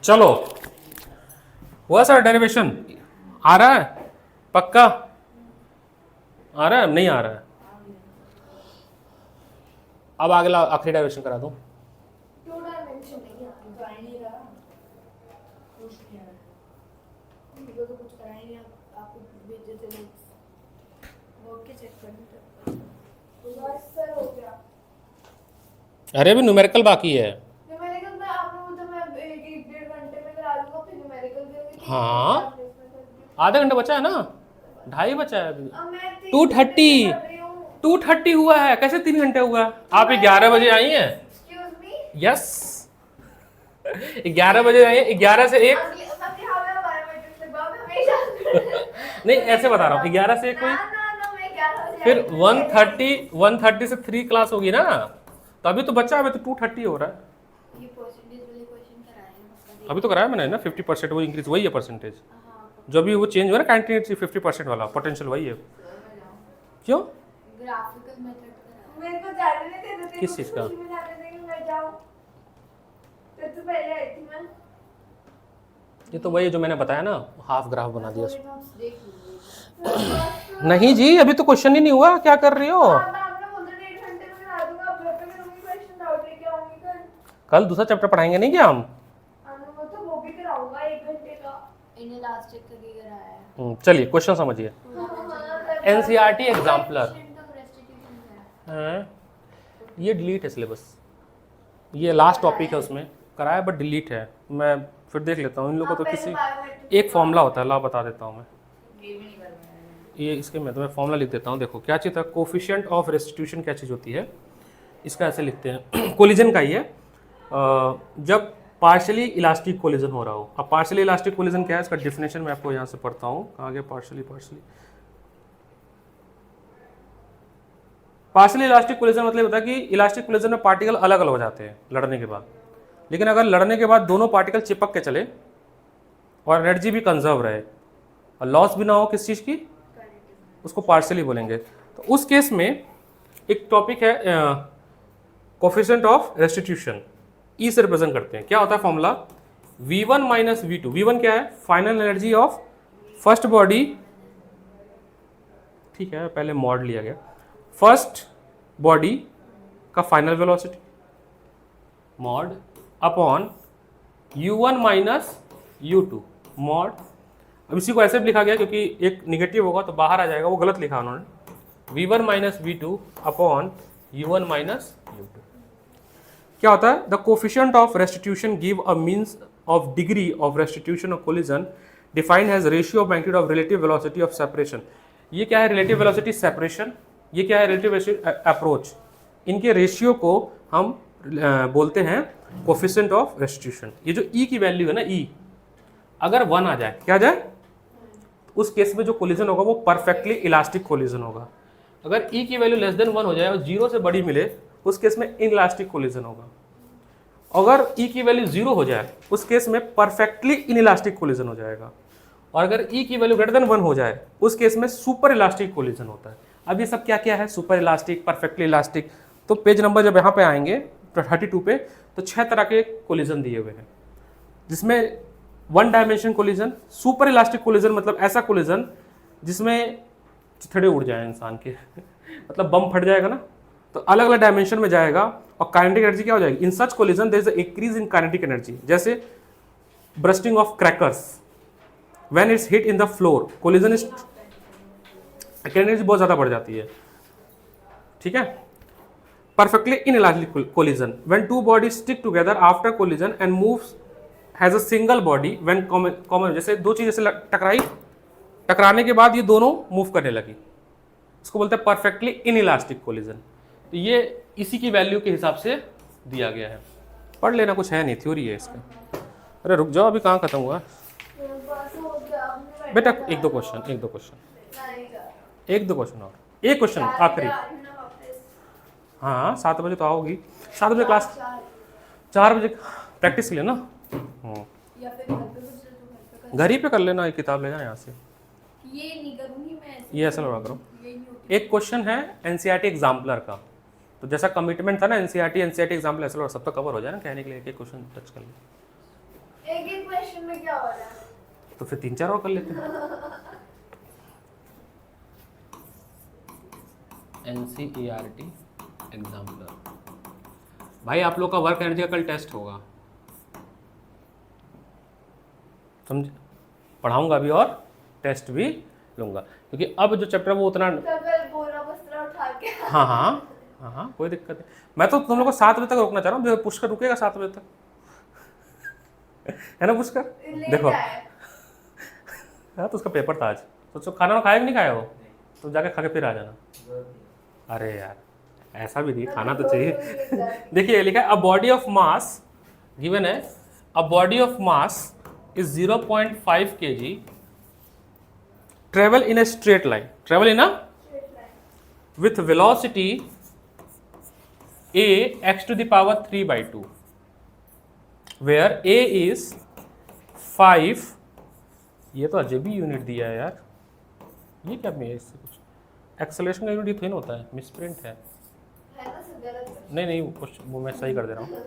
चलो हुआ सर डेरिवेशन आ रहा है पक्का आ रहा है नहीं आ रहा है अब अगला आखिरी डेरिवेशन करा दूं 2 डायमेंशन नहीं आता तो आ ही नहीं रहा कुछ नहीं आ रहा मुझे तो कुछ करा ही नहीं आपको भेजे थे लोग वो के चेक करने तो बस सर हो गया अरे अभी न्यूमेरिकल बाकी है न्यूमेरिकल में आपने बोला मैं 1-1.5 घंटे में करा लूंगा फिर न्यूमेरिकल भी हाँ। आधा घंटा बचा है ना 2.5 बचा है अभी अब मैं 2:30 2:30 हुआ है कैसे 3 घंटे हुआ आप 11 बजे आई हैं एक्सक्यूज मी यस 11 बजे आई हैं 11 से 1 अगली हमें बायोमेट्रिक से बाद हमेशा नहीं ऐसे बता रहा हूँ 11 से 1 कोई ना मैं 11 बजे फिर 1:30 से 3 क्लास होगी ना तो अभी तो बच्चा अभी तो 2:30 हो रहा है ये परसेंटेज वाले क्वेश्चन कराए हैं अभी तो कराया मैंने ना 50% वो इंक्रीज वही है परसेंटेज हां जो भी वो चेंज हुआ ना कैंडिडेट 50% वाला पोटेंशियल वही है क्यों ग्राफिकल मेथड कराया मेरे को जाने नहीं देते किस चीज़ का? में जाने देंगे मैं जाऊं तो पहले आई थी मैं ये तो वही है जो मैंने बताया ना हाफ ग्राफ बना दिया उसमें। देख लीजिए नहीं जी अभी तो क्वेश्चन ही नहीं हुआ क्या कर रही हो आपने बोला 1.5 घंटे में करा दूंगा अब घर पे मैं रूमी क्वेश्चन डाउट लेके आऊंगी कल दूसरा चैप्टर पढ़ाएंगे नहीं क्या हम वो तो वो भी कराऊंगा 1 घंटे का इनइलास्टिक का भी कराया है चलिए क्वेश्चन समझिए एनसीईआरटी एग्जाम्पलर ये डिलीट है सिलेबस ये लास्ट टॉपिक है उसमें कराया बट डिलीट है मैं फिर देख लेता हूँ इन लोगों को तो किसी एक फॉर्मूला होता है ला बता देता हूँ मैं ये भी नहीं कर पाया ये इसके मैं तुम्हें फॉर्मूला लिख देता हूँ देखो क्या चीज़ था कोफिशिएंट ऑफ रेस्टिट्यूशन क्या चीज़ होती है इसका ऐसे लिखते हैं कोलिजन का ही है जब पार्शियली इलास्टिक कोलिजन हो रहा हो अब पार्शियली इलास्टिक कोलिजन क्या है इसका डेफिनेशन मैं आपको यहाँ से पढ़ता हूँ कहाँ गया पार्शियली इलास्टिक कोलिजन मतलब होता है कि इलास्टिक कोलिजन में पार्टिकल अलग अलग हो जाते हैं लड़ने के बाद लेकिन अगर लड़ने के बाद दोनों पार्टिकल चिपक के चले और एनर्जी भी कंजर्व रहे और लॉस भी ना हो किस चीज़ की उसको पार्शियली बोलेंगे तो उस केस में एक टॉपिक है कोफिशिएंट ऑफ रेस्टिट्यूशन ई से रिप्रेजेंट करते हैं क्या होता है formula V1 minus V2 V1 क्या है final energy of first body ठीक है पहले मॉड लिया गया फर्स्ट बॉडी का final velocity mod upon U1 minus U2 mod अब इसी को ऐसे भी लिखा गया क्योंकि एक निगेटिव होगा तो बाहर आ जाएगा वो गलत लिखा उन्होंने V1 minus V2 upon U1 minus U2 क्या होता है the coefficient of restitution give a means of degree of restitution of collision defined as ratio of magnitude of relative velocity of separation ये क्या है रिलेटिव वेलोसिटी सेपरेशन ये क्या है रिलेटिव अप्रोच इनके रेशियो को हम बोलते हैं कोफिशिएंट ऑफ रेस्टिट्यूशन ये जो ई की वैल्यू है ना ई अगर 1 आ जाए क्या आ जाए उस केस में जो कोलिजन होगा वो परफेक्टली इलास्टिक कोलिजन होगा अगर ई की वैल्यू लेस देन 1 हो जाए और 0 से बड़ी मिले उस केस में इनइलास्टिक कोलिजन होगा अगर ई की वैल्यू 0 हो जाए उस केस में परफेक्टली इनइलास्टिक कोलिजन हो जाएगा और अगर ई की वैल्यू ग्रेटर देन 1 हो जाए उस केस में सुपर इलास्टिक कोलिजन होता है अब ये सब क्या क्या है सुपर इलास्टिक परफेक्टली इलास्टिक तो पेज नंबर जब यहाँ पे आएंगे 32 पे तो 6 तरह के कोलिजन दिए हुए हैं जिसमें 1 dimension collision super elastic collision मतलब ऐसा कोलिजन जिसमें चिथड़े उड़ जाए इंसान के मतलब बम फट जाएगा ना तो अलग अलग डायमेंशन में जाएगा और काइनेटिक एनर्जी क्या हो जाएगी in such collision there is a increase in kinetic energy जैसे bursting of crackers when it's hit in the floor collision is energy बहुत ज़्यादा बढ़ जाती है ठीक है perfectly inelastic collision when two bodies stick together after collision and moves has a single body when common जैसे दो चीज़ जैसे टकराई टकराने के बाद ये दोनों मूव करने लगी इसको बोलते हैं परफेक्टली इनइलास्टिक कोलिजन तो ये इसी की वैल्यू के हिसाब से दिया गया है पढ़ लेना कुछ है नहीं थ्योरी है इसका अरे रुक जाओ अभी कहाँ खत्म हुआ बेटा एक दो क्वेश्चन एक दो क्वेश्चन और एक क्वेश्चन आखिरी हाँ 7 बजे तो आओगी 7 बजे क्लास 4 बजे प्रैक्टिस के लिए ना या फिर घर पे कुछ तो घर पे घर ही पे कर लेना एक किताब ले जाना यहाँ से ये नहीं करूंगी मैं ये ऐसा लगा करो ये नहीं होगी एक क्वेश्चन है एनसीईआरटी एग्जाम्पलर का तो जैसा कमिटमेंट था ना एनसीईआरटी एग्जाम्पलर सब तो कवर हो जाए ना कहने के लिए एक क्वेश्चन टच कर ले एक में क्या हो रहा है? तो फिर 3-4 और कर लेते हैं। NCERT exemplar. भाई आप लोग का वर्क एनर्जी का कल टेस्ट होगा, समझ, पढ़ाऊंगा भी और टेस्ट भी लूंगा, क्योंकि अब जो चैप्टर वो उतना कल बोरा बस्ता उठा के हाँ हाँ हाँ हाँ कोई दिक्कत नहीं। मैं तो तुम लोग को 7 बजे तक रोकना चाह रहा हूँ, पुष्कर रुकेगा 7 बजे तक, है ना पुष्कर? ले देखो जाए। हाँ तो उसका पेपर था आज, सोचो खाना खाया कि नहीं खाया हो, तो जाके खा के फिर आ जाना। अरे यार ऐसा भी नहीं, खाना तो चाहिए। देखिए लिखा है a body of mass given है, a body of mass is 0.5 kg travel in a straight line, travel in a with velocity a x to the power 3/2 where a is 5, ये तो अजब ही यूनिट दिया है यार, ये क्या में इससे कुछ एक्सेलरेशन का यूनिट थोड़ी ना होता है, मिसप्रिंट है। है ना सब गलत। नहीं नहीं कुछ वो मैं सही कर दे रहा हूँ।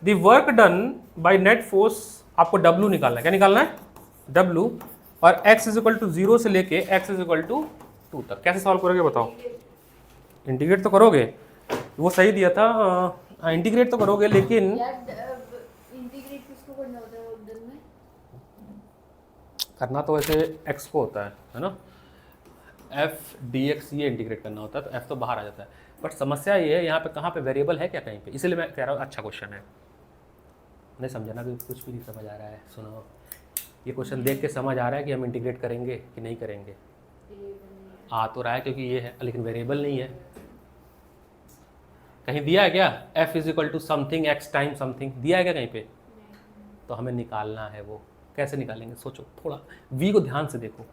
The work done by net force, आपको W निकालना है, क्या निकालना है? W, और x इज इक्वल टू 0 से लेके x इज इक्वल टू 2 तक। कैसे सॉल्व करोगे बताओ? इंटीग्रेट तो करोगे, वो सही दिया था, इंटीग्रेट तो करोगे लेकिन यार इंटीग्रेट किसको करना होता है वर्क डन में? करना तो वैसे x को होता है ना, f dx ये इंटीग्रेट करना होता है, तो f तो बाहर आ जाता है। बट समस्या ये है यहाँ पे कहाँ पे वेरिएबल है क्या कहीं पे, इसलिए मैं कह रहा हूँ अच्छा क्वेश्चन है। नहीं समझना भी, कुछ भी नहीं समझ आ रहा है, सुनो ये क्वेश्चन देख के समझ आ रहा है कि हम इंटीग्रेट करेंगे कि नहीं करेंगे। आ तो रहा है क्योंकि ये है, लेकिन वेरिएबल नहीं है। कहीं दिया है क्या f is equal to something x time something, दिया है क्या कहीं पे? तो हमें निकालना है वो। कैसे निकालेंगे सोचो, थोड़ा v को ध्यान से देखो।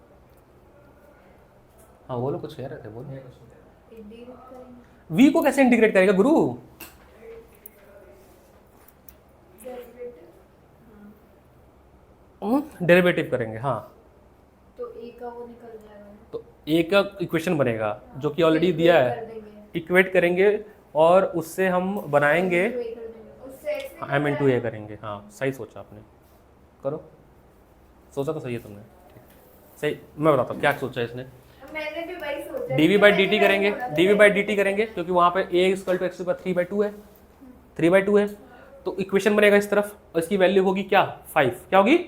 हाँ बोलो, कुछ कह रहे थे, बोलो। इंटीग्रेट करेंगे v को कैसे इंटीग्रेट करेगा गुरु? डेरिवेटिव करेंगे, हाँ। तो a का वो निकल जाएगा, तो a का इक्वेशन बनेगा जो कि ऑलरेडी दिया कर है, देंगे इक्वेट करेंगे और उससे हम बनाएंगे तो a कर देंगे उससे x m इंटू ए करेंगे। हाँ सही सोचा आपने, करो, सोचा तो सही है तुमने, ठीक सही। मैं बताता हूँ क्या सोचा है इसने। मैंने भी वही सोचा dv बाई dt करेंगे, dv बाई dt करेंगे क्योंकि वहाँ पे a इक्वल टू एक्स 3/2 है, 3/2 है, तो इक्वेशन बनेगा इस तरफ और इसकी वैल्यू होगी क्या 5, क्या होगी?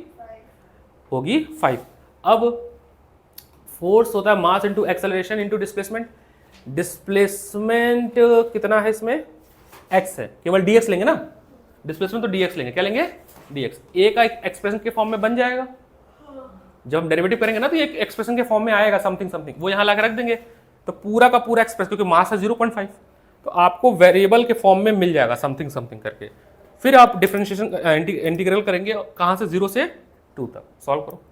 होगी 5। अब फोर्स होता है mass into acceleration into displacement, displacement कितना है इसमें? x है, केवल dx लेंगे ना, डिस्प्लेसमेंट तो dx लेंगे, क्या लेंगे? dx। a का एक्सप्रेशन के फॉर्म में बन जाएगा, जब हम डेरिवेटिव करेंगे ना तो ये एक्सप्रेशन के फॉर्म में आएगा समथिंग समथिंग, वो यहाँ लाकर रख देंगे तो पूरा का पूरा एक्सप्रेस, क्योंकि मास है 0.5 तो आपको वेरिएबल के फॉर्म में मिल जाएगा समथिंग समथिंग करके। फिर आप डिफरेंशिएशन इंटीग्रल करेंगे कहाँ से, 0 से 2 तक। सॉल्व करो।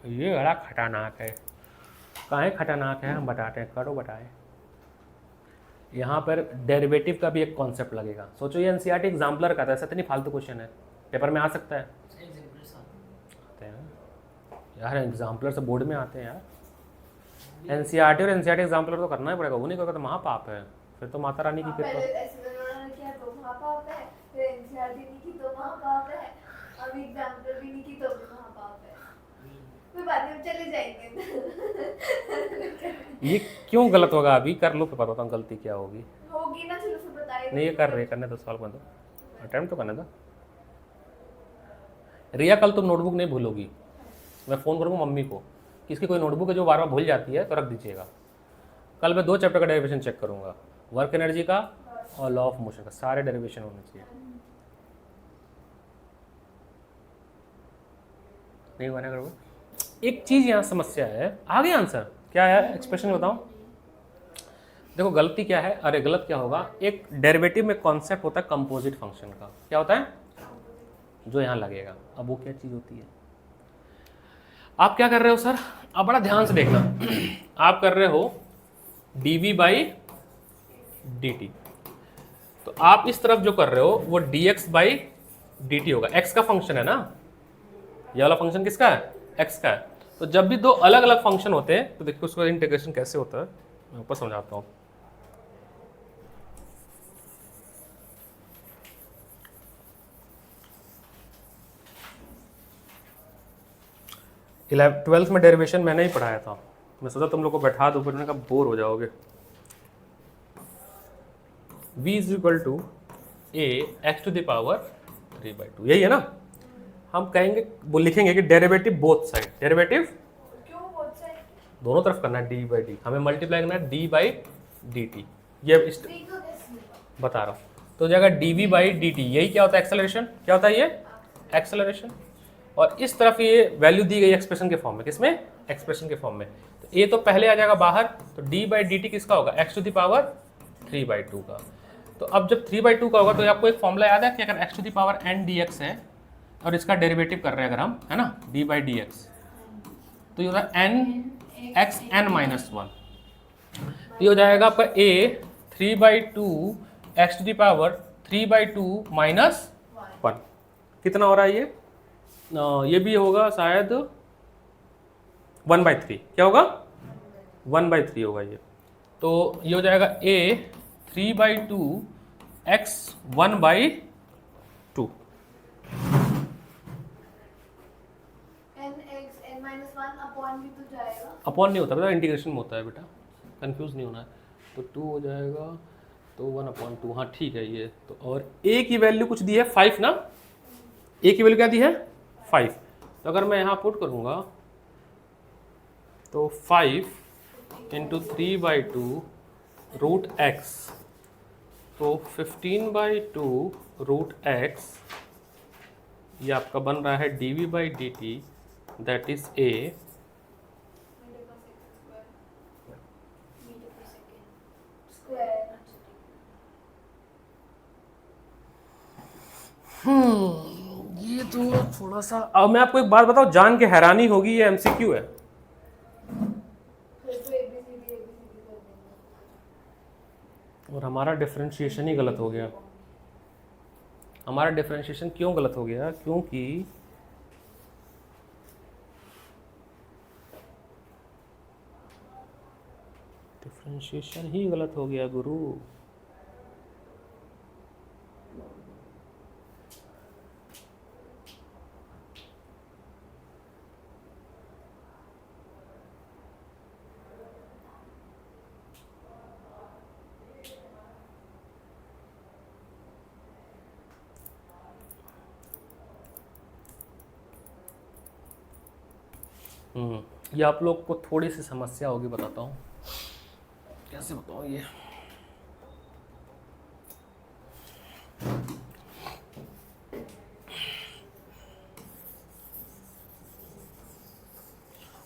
ये बड़ा खतरनाक है, काहे खतरनाक है हम बताते हैं, करो बताए। यहाँ पर डेरिवेटिव का भी एक कॉन्सेप्ट लगेगा। सोचो ये एनसीईआरटी एग्जाम्पलर का था, ऐसा तो नहीं फालतू क्वेश्चन है, पेपर में आ सकता है। आते हैं यार, एग्जाम्पलर से बोर्ड में आते हैं यार। एनसीईआरटी और एनसीईआरटी एग्जाम्पलर तो करना ही पड़ेगा, वो नहीं करोगे तो महापाप है, फिर तो माता रानी की पहले कृपा। ऐसे उन्होंने किया तो महापाप है, फिर एनसीईआरटी नहीं की तो महापाप है, अब एग्जाम्पल भी नहीं की तो भी महापाप है। कोई बात नहीं, चले जाएंगे। ये क्यों गलत होगा? अभी कर लो, फिर बताता हूँ गलती क्या होगी। होगी ना, चलो फिर बताइए। नहीं ये कर रहे, करने दो, सॉल्व कर दो, अटेम्प्ट तो करने दो। रिया कल तुम नोटबुक नहीं भूलोगी, मैं फ़ोन करूँगा मम्मी को कि इसकी कोई नोटबुक है जो बार बार भूल जाती है तो रख दीजिएगा। कल मैं 2 चैप्टर का डेरिवेशन चेक करूँगा, वर्क एनर्जी का और लॉ ऑफ मोशन का, सारे डेरिवेशन होने चाहिए। नहीं बना करोगे। एक चीज़ यहाँ समस्या है, आगे आंसर क्या है, एक्सप्रेशन बताओ। देखो गलती क्या है, अरे गलत क्या होगा, एक डेरिवेटिव में कॉन्सेप्ट होता है कंपोजिट फंक्शन का, क्या होता है जो यहाँ लगेगा। अब वो क्या चीज़ होती है? आप क्या कर रहे हो सर, आप बड़ा ध्यान से देखना। आप कर रहे हो dv बाई dt, तो आप इस तरफ जो कर रहे हो वो dx बाई dt होगा। x का फंक्शन है ना, ये वाला फंक्शन किसका है? x का है। तो जब भी दो अलग अलग फंक्शन होते हैं तो देखिए उसका इंटीग्रेशन कैसे होता है मैं ऊपर समझाता हूँ। ट्वेल्थ में डेरिवेशन मैंने ही पढ़ाया था, मैं सोचा तुम लोग को बैठा दूँ, फिर मैंने कहा बोर हो जाओगे। v is equal to a x to the power 3/2, यही है ना। हम कहेंगे वो लिखेंगे कि डेरिवेटिव बोथ साइड, डेरिवेटिव क्यों बोथ साइड? दोनों तरफ करना है d/d, हमें मल्टीप्लाई करना है d/dt, ये बता रहा हूँ। तो हो जाएगा dv/dt, यही क्या होता है एक्सेलरेशन, क्या होता है ये एक्सेलरेशन। और इस तरफ ये वैल्यू दी गई एक्सप्रेशन के फॉर्म में, किसमें एक्सप्रेशन के फॉर्म में। तो ये तो पहले आ जाएगा बाहर, तो d/dt किसका होगा x टू द पावर 3/2 का। तो अब जब 3/2 का होगा तो आपको एक फॉर्मूला याद है कि अगर x to the power n dx है और इसका डेरिवेटिव कर रहे हैं अगर हम, है ना, d/dx, तो ये होता है n x n-1, ये हो जाएगा आपका a 3/2 x to the power 3/2 -1। कितना हो रहा है ये भी होगा शायद 1/3, क्या होगा 1/3 होगा ये। तो ये हो जाएगा a 3/2 x 1/2। n(x(n-1) अपॉन भी तो जाएगा। अपॉन नहीं होता बेटा, इंटीग्रेशन में होता है बेटा, कंफ्यूज नहीं होना है। तो 2 हो जाएगा, तो 1/2, हाँ ठीक है ये तो। और a की वैल्यू कुछ दी है 5 ना, a की वैल्यू क्या दी है 5। तो अगर मैं यहाँ पुट करूँगा तो 5 × 3/2 √x, तो 15/2 √x, ये आपका बन रहा है dv/dt, दैट इज a ये तो थोड़ा सा। अब मैं आपको एक बात बताऊं, जान के हैरानी होगी, ये MCQ है। और हमारा डिफरेंशिएशन ही गलत हो गया। हमारा डिफरेंशिएशन क्यों गलत हो गया? क्योंकि डिफरेंशिएशन ही गलत हो गया गुरु। ये आप लोग को थोड़ी सी समस्या होगी, बताता हूँ कैसे बताऊँ ये।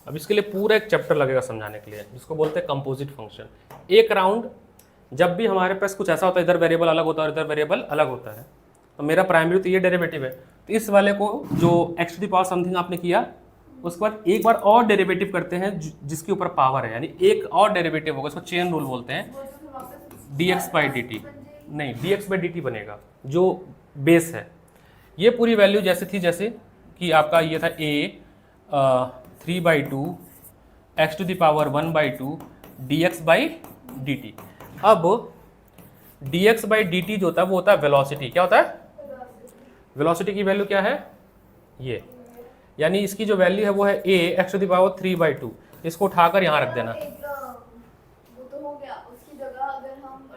अब इसके लिए पूरा एक चैप्टर लगेगा समझाने के लिए, जिसको बोलते हैं कंपोजिट फंक्शन। एक राउंड जब भी हमारे पास कुछ ऐसा होता है, इधर वेरिएबल अलग होता है और इधर वेरिएबल अलग होता है, तो मेरा प्राइमरी तो ये डेरिवेटिव है, तो इस वाले को जो x to the power something आपने किया, उसके बाद एक बार और डेरिवेटिव करते हैं जिसके ऊपर पावर है, यानी एक और डेरिवेटिव होगा, इसको चेन रूल बोलते हैं, dx/dt। नहीं, dx/dt बनेगा जो बेस है। ये पूरी वैल्यू जैसे थी, जैसे कि आपका ये था a 3/2 x to the power 1/2 dx/dt। अब dx/dt जो होता है वो होता है वेलोसिटी। क्या होता है? वेलोसिटी की वैल्यू क्या है? ये, यानी इसकी जो वैल्यू है वो है a x to the power 3/2। इसको उठाकर यहाँ रख देना। वो तो हो गया, उसकी जगह अगर हम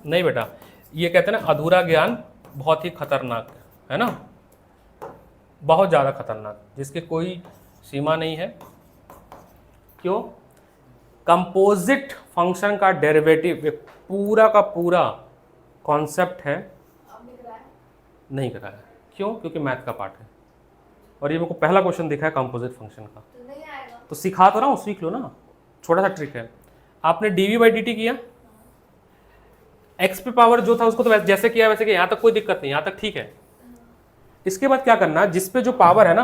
नहीं बेटा, ये कहते हैं ना अधूरा ज्ञान बहुत ही खतरनाक है ना, बहुत ज़्यादा खतरनाक, जिसकी कोई सीमा नहीं है। क्यों? कंपोजिट फंक्शन का डेरिवेटिव एक पूरा का पूरा कॉन्सेप्ट है। नहीं कराया। क्यों? क्योंकि मैथ का पार्ट है, और ये मेरे को पहला क्वेश्चन दिखा है कंपोजिट फंक्शन का, तो नहीं आएगा। तो सिखा तो रहा हूँ, सीख लो ना। छोटा सा ट्रिक है, आपने dv/dt किया, x पे पावर जो था उसको तो जैसे किया वैसे किया, यहाँ तक कोई दिक्कत नहीं, यहाँ तक ठीक है। इसके बाद क्या करना है, जिस पे जो पावर है ना,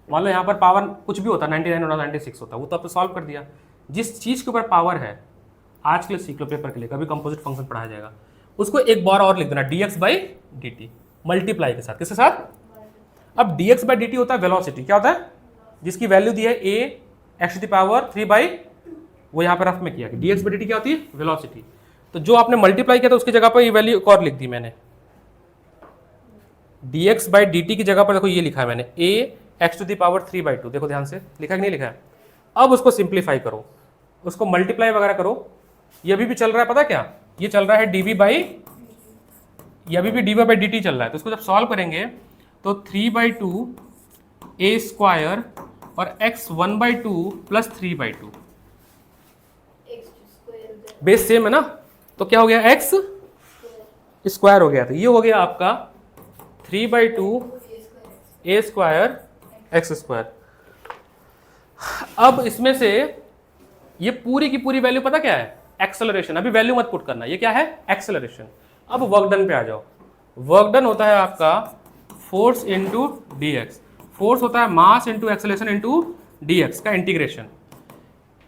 मान लो यहाँ पर पावर कुछ भी होता है, 99 होता 96 होता, वो तो आपने सॉल्व कर दिया। जिस चीज़ के ऊपर पावर है, आज के लिए सीख लो, पेपर के लिए कभी कंपोजिट फंक्शन पढ़ाया जाएगा, उसको एक बार और लिख देना dx/dt मल्टीप्लाई के साथ। किसके साथ? अब dx/dt होता है वेलोसिटी। क्या होता है? जिसकी वैल्यू दी है a x to the power 3 by, वो यहाँ पर रफ में किया कि dx by dt क्या होती है, वेलोसिटी। तो जो आपने मल्टीप्लाई किया था उसकी जगह पर ये वैल्यू एक और लिख दी मैंने, dx by dt की जगह पर देखो ये लिखा है मैंने a x to the power 3 by 2, देखो ध्यान से लिखा है कि नहीं लिखा है। अब उसको सिंप्लीफाई करो, उसको मल्टीप्लाई वगैरह करो, ये अभी भी चल रहा है, पता क्या, ये चल रहा है dv बाई, ये अभी भी dy by dt चल रहा है। तो इसको जब सॉल्व करेंगे तो 3/2 a स्क्वायर और x 1/2 प्लस 3/2, बेस सेम है ना, तो क्या हो गया, x स्क्वायर हो गया। तो ये हो गया आपका 3/2 a स्क्वायर x स्क्वायर। अब इसमें से ये पूरी की पूरी वैल्यू पता क्या है, एक्सेलरेशन। अभी वैल्यू मत पुट करना, ये क्या है, एक्सेलरेशन। अब वर्क डन पे आ जाओ। वर्क डन होता है आपका force into D X. Force होता है mass into acceleration into D X का integration.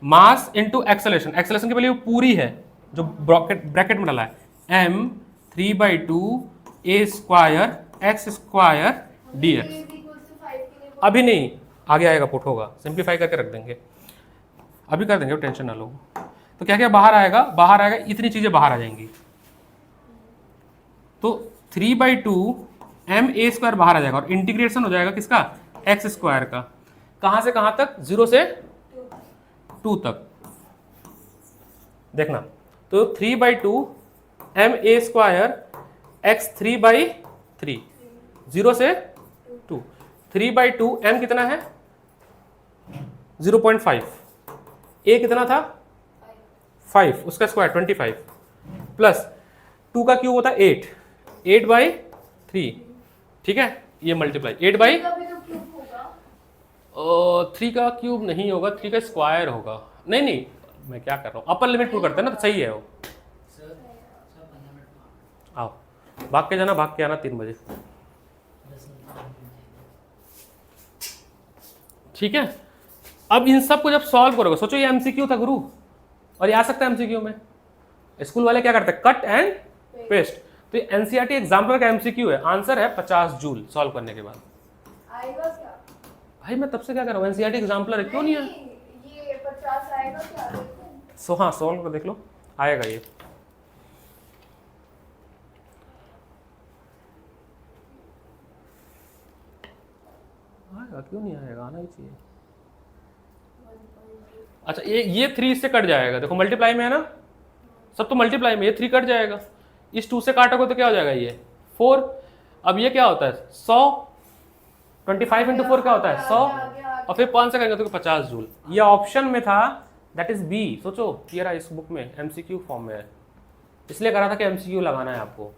Mass into acceleration, acceleration की वैल्यू पूरी है जो ब्रैकेट में डाला है, m 3/2 a square x square D x. अभी नहीं, आगे आएगा, पुट होगा, सिंप्लीफाई करके रख देंगे, अभी कर देंगे, टेंशन ना लो। तो क्या क्या बाहर आएगा, बाहर आएगा, इतनी चीजें बाहर आ जाएंगी। तो 3/2 m a स्क्वायर बाहर आ जाएगा और इंटीग्रेशन हो जाएगा किसका, x स्क्वायर का। कहां से कहां तक, 0 से 2 तक, देखना। तो 3/2 m a स्क्वायर x 3/3, 0 से 2, 3/2 m कितना है 0.5, a कितना था 5, उसका स्क्वायर 25 प्लस 2 का क्यूब होता है 8, 8/3, ठीक है, ये मल्टीप्लाई 3 का क्यूब नहीं होगा, 3 का स्क्वायर होगा। नहीं नहीं, मैं क्या कर रहा हूँ, अपर लिमिट पुट करते हैं ना, तो सही है वो। आओ भाग के जाना, भाग के आना 3 बजे, ठीक है। अब इन सब को जब सॉल्व करोगे, सोचो ये एमसीक्यू था गुरु, और ये आ सकता है एमसीक्यू में। स्कूल वाले क्या करते हैं, कट एंड पेस्ट। तो ये एनसीईआरटी एग्जाम्पल का एमसीक्यू है, आंसर है 50 जूल सॉल्व करने के बाद। आएगा क्या? भाई मैं तब से क्या कर रहा हूँ, एनसीईआरटी एग्जाम्पल है, क्यों नहीं है। ये 50 आएगा क्या? देखो। हाँ सॉल्व कर देख लो, आएगा ये। आएगा, क्यों नहीं आएगा, आना ही चाहिए। अच्छा ये 3 इससे कट जाएगा, देखो मल्टीप्लाई में है ना, सब तो मल्टीप्लाई में, ये 3 कट जाएगा, इस 2 से काटोगे तो क्या हो जाएगा, ये 4। अब ये क्या होता है 100, 25 इंटू 4 क्या होता है 100, और फिर 5 से करेंगे तो 50 जूल। ये ऑप्शन में था, दैट इज बी। सोचो ये रहा इस बुक में, एमसीक्यू फॉर्म में है, इसलिए करा था कि एमसीक्यू लगाना है आपको,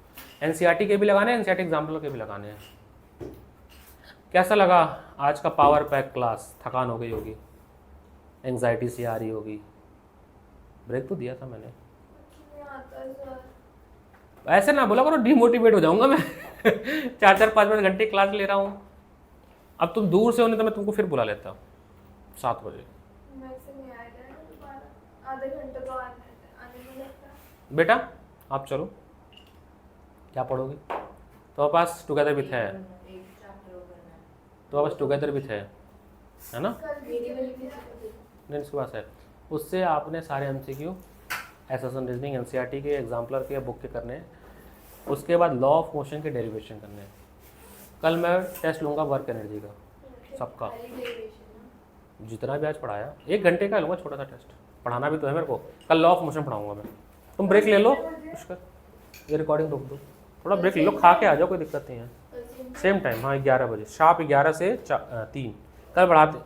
एनसीईआरटी के भी लगाने हैं, एनसीईआरटी एग्जाम्पल के भी लगाने हैं। कैसा लगा आज का पावर पैक क्लास, थकान हो गई होगी, एंग्जाइटी सी आ रही होगी, ब्रेक तो दिया था मैंने। ऐसे ना बोला करो, डिमोटिवेट हो जाऊंगा मैं 4-4, 5-5 घंटे क्लास ले रहा हूँ। अब तुम दूर से होने तो मैं तुमको फिर बुला लेता हूँ 7 बजे। आधे घंटे तो आने में लगता है। बेटा आप चलो, क्या पढ़ोगे, तो पास टुगेदर विथ है, तो बस टुगेदर विथ है ना, नहीं इसके पास है। उससे आपने सारे एमसीक्यू एसएसएन रीजनिंग एनसीईआरटी के एग्जाम्पलर के बुक के करने हैं, उसके बाद लॉ ऑफ मोशन के डेरिवेशन करने हैं। कल मैं टेस्ट लूँगा वर्क एनर्जी का, सबका जितना भी आज पढ़ाया, 1 घंटे का लूँगा, छोटा सा टेस्ट, पढ़ाना भी तो है मेरे को। कल लॉ ऑफ मोशन पढ़ाऊँगा मैं, तुम ब्रेक ले लो, उसका ये रिकॉर्डिंग रोक दो, थोड़ा ब्रेक ले लो, खा के आ जाओ, कोई दिक्कत नहीं है। सेम टाइम, हाँ 11 बजे, शार्प 11 से 3 कल पढ़ाते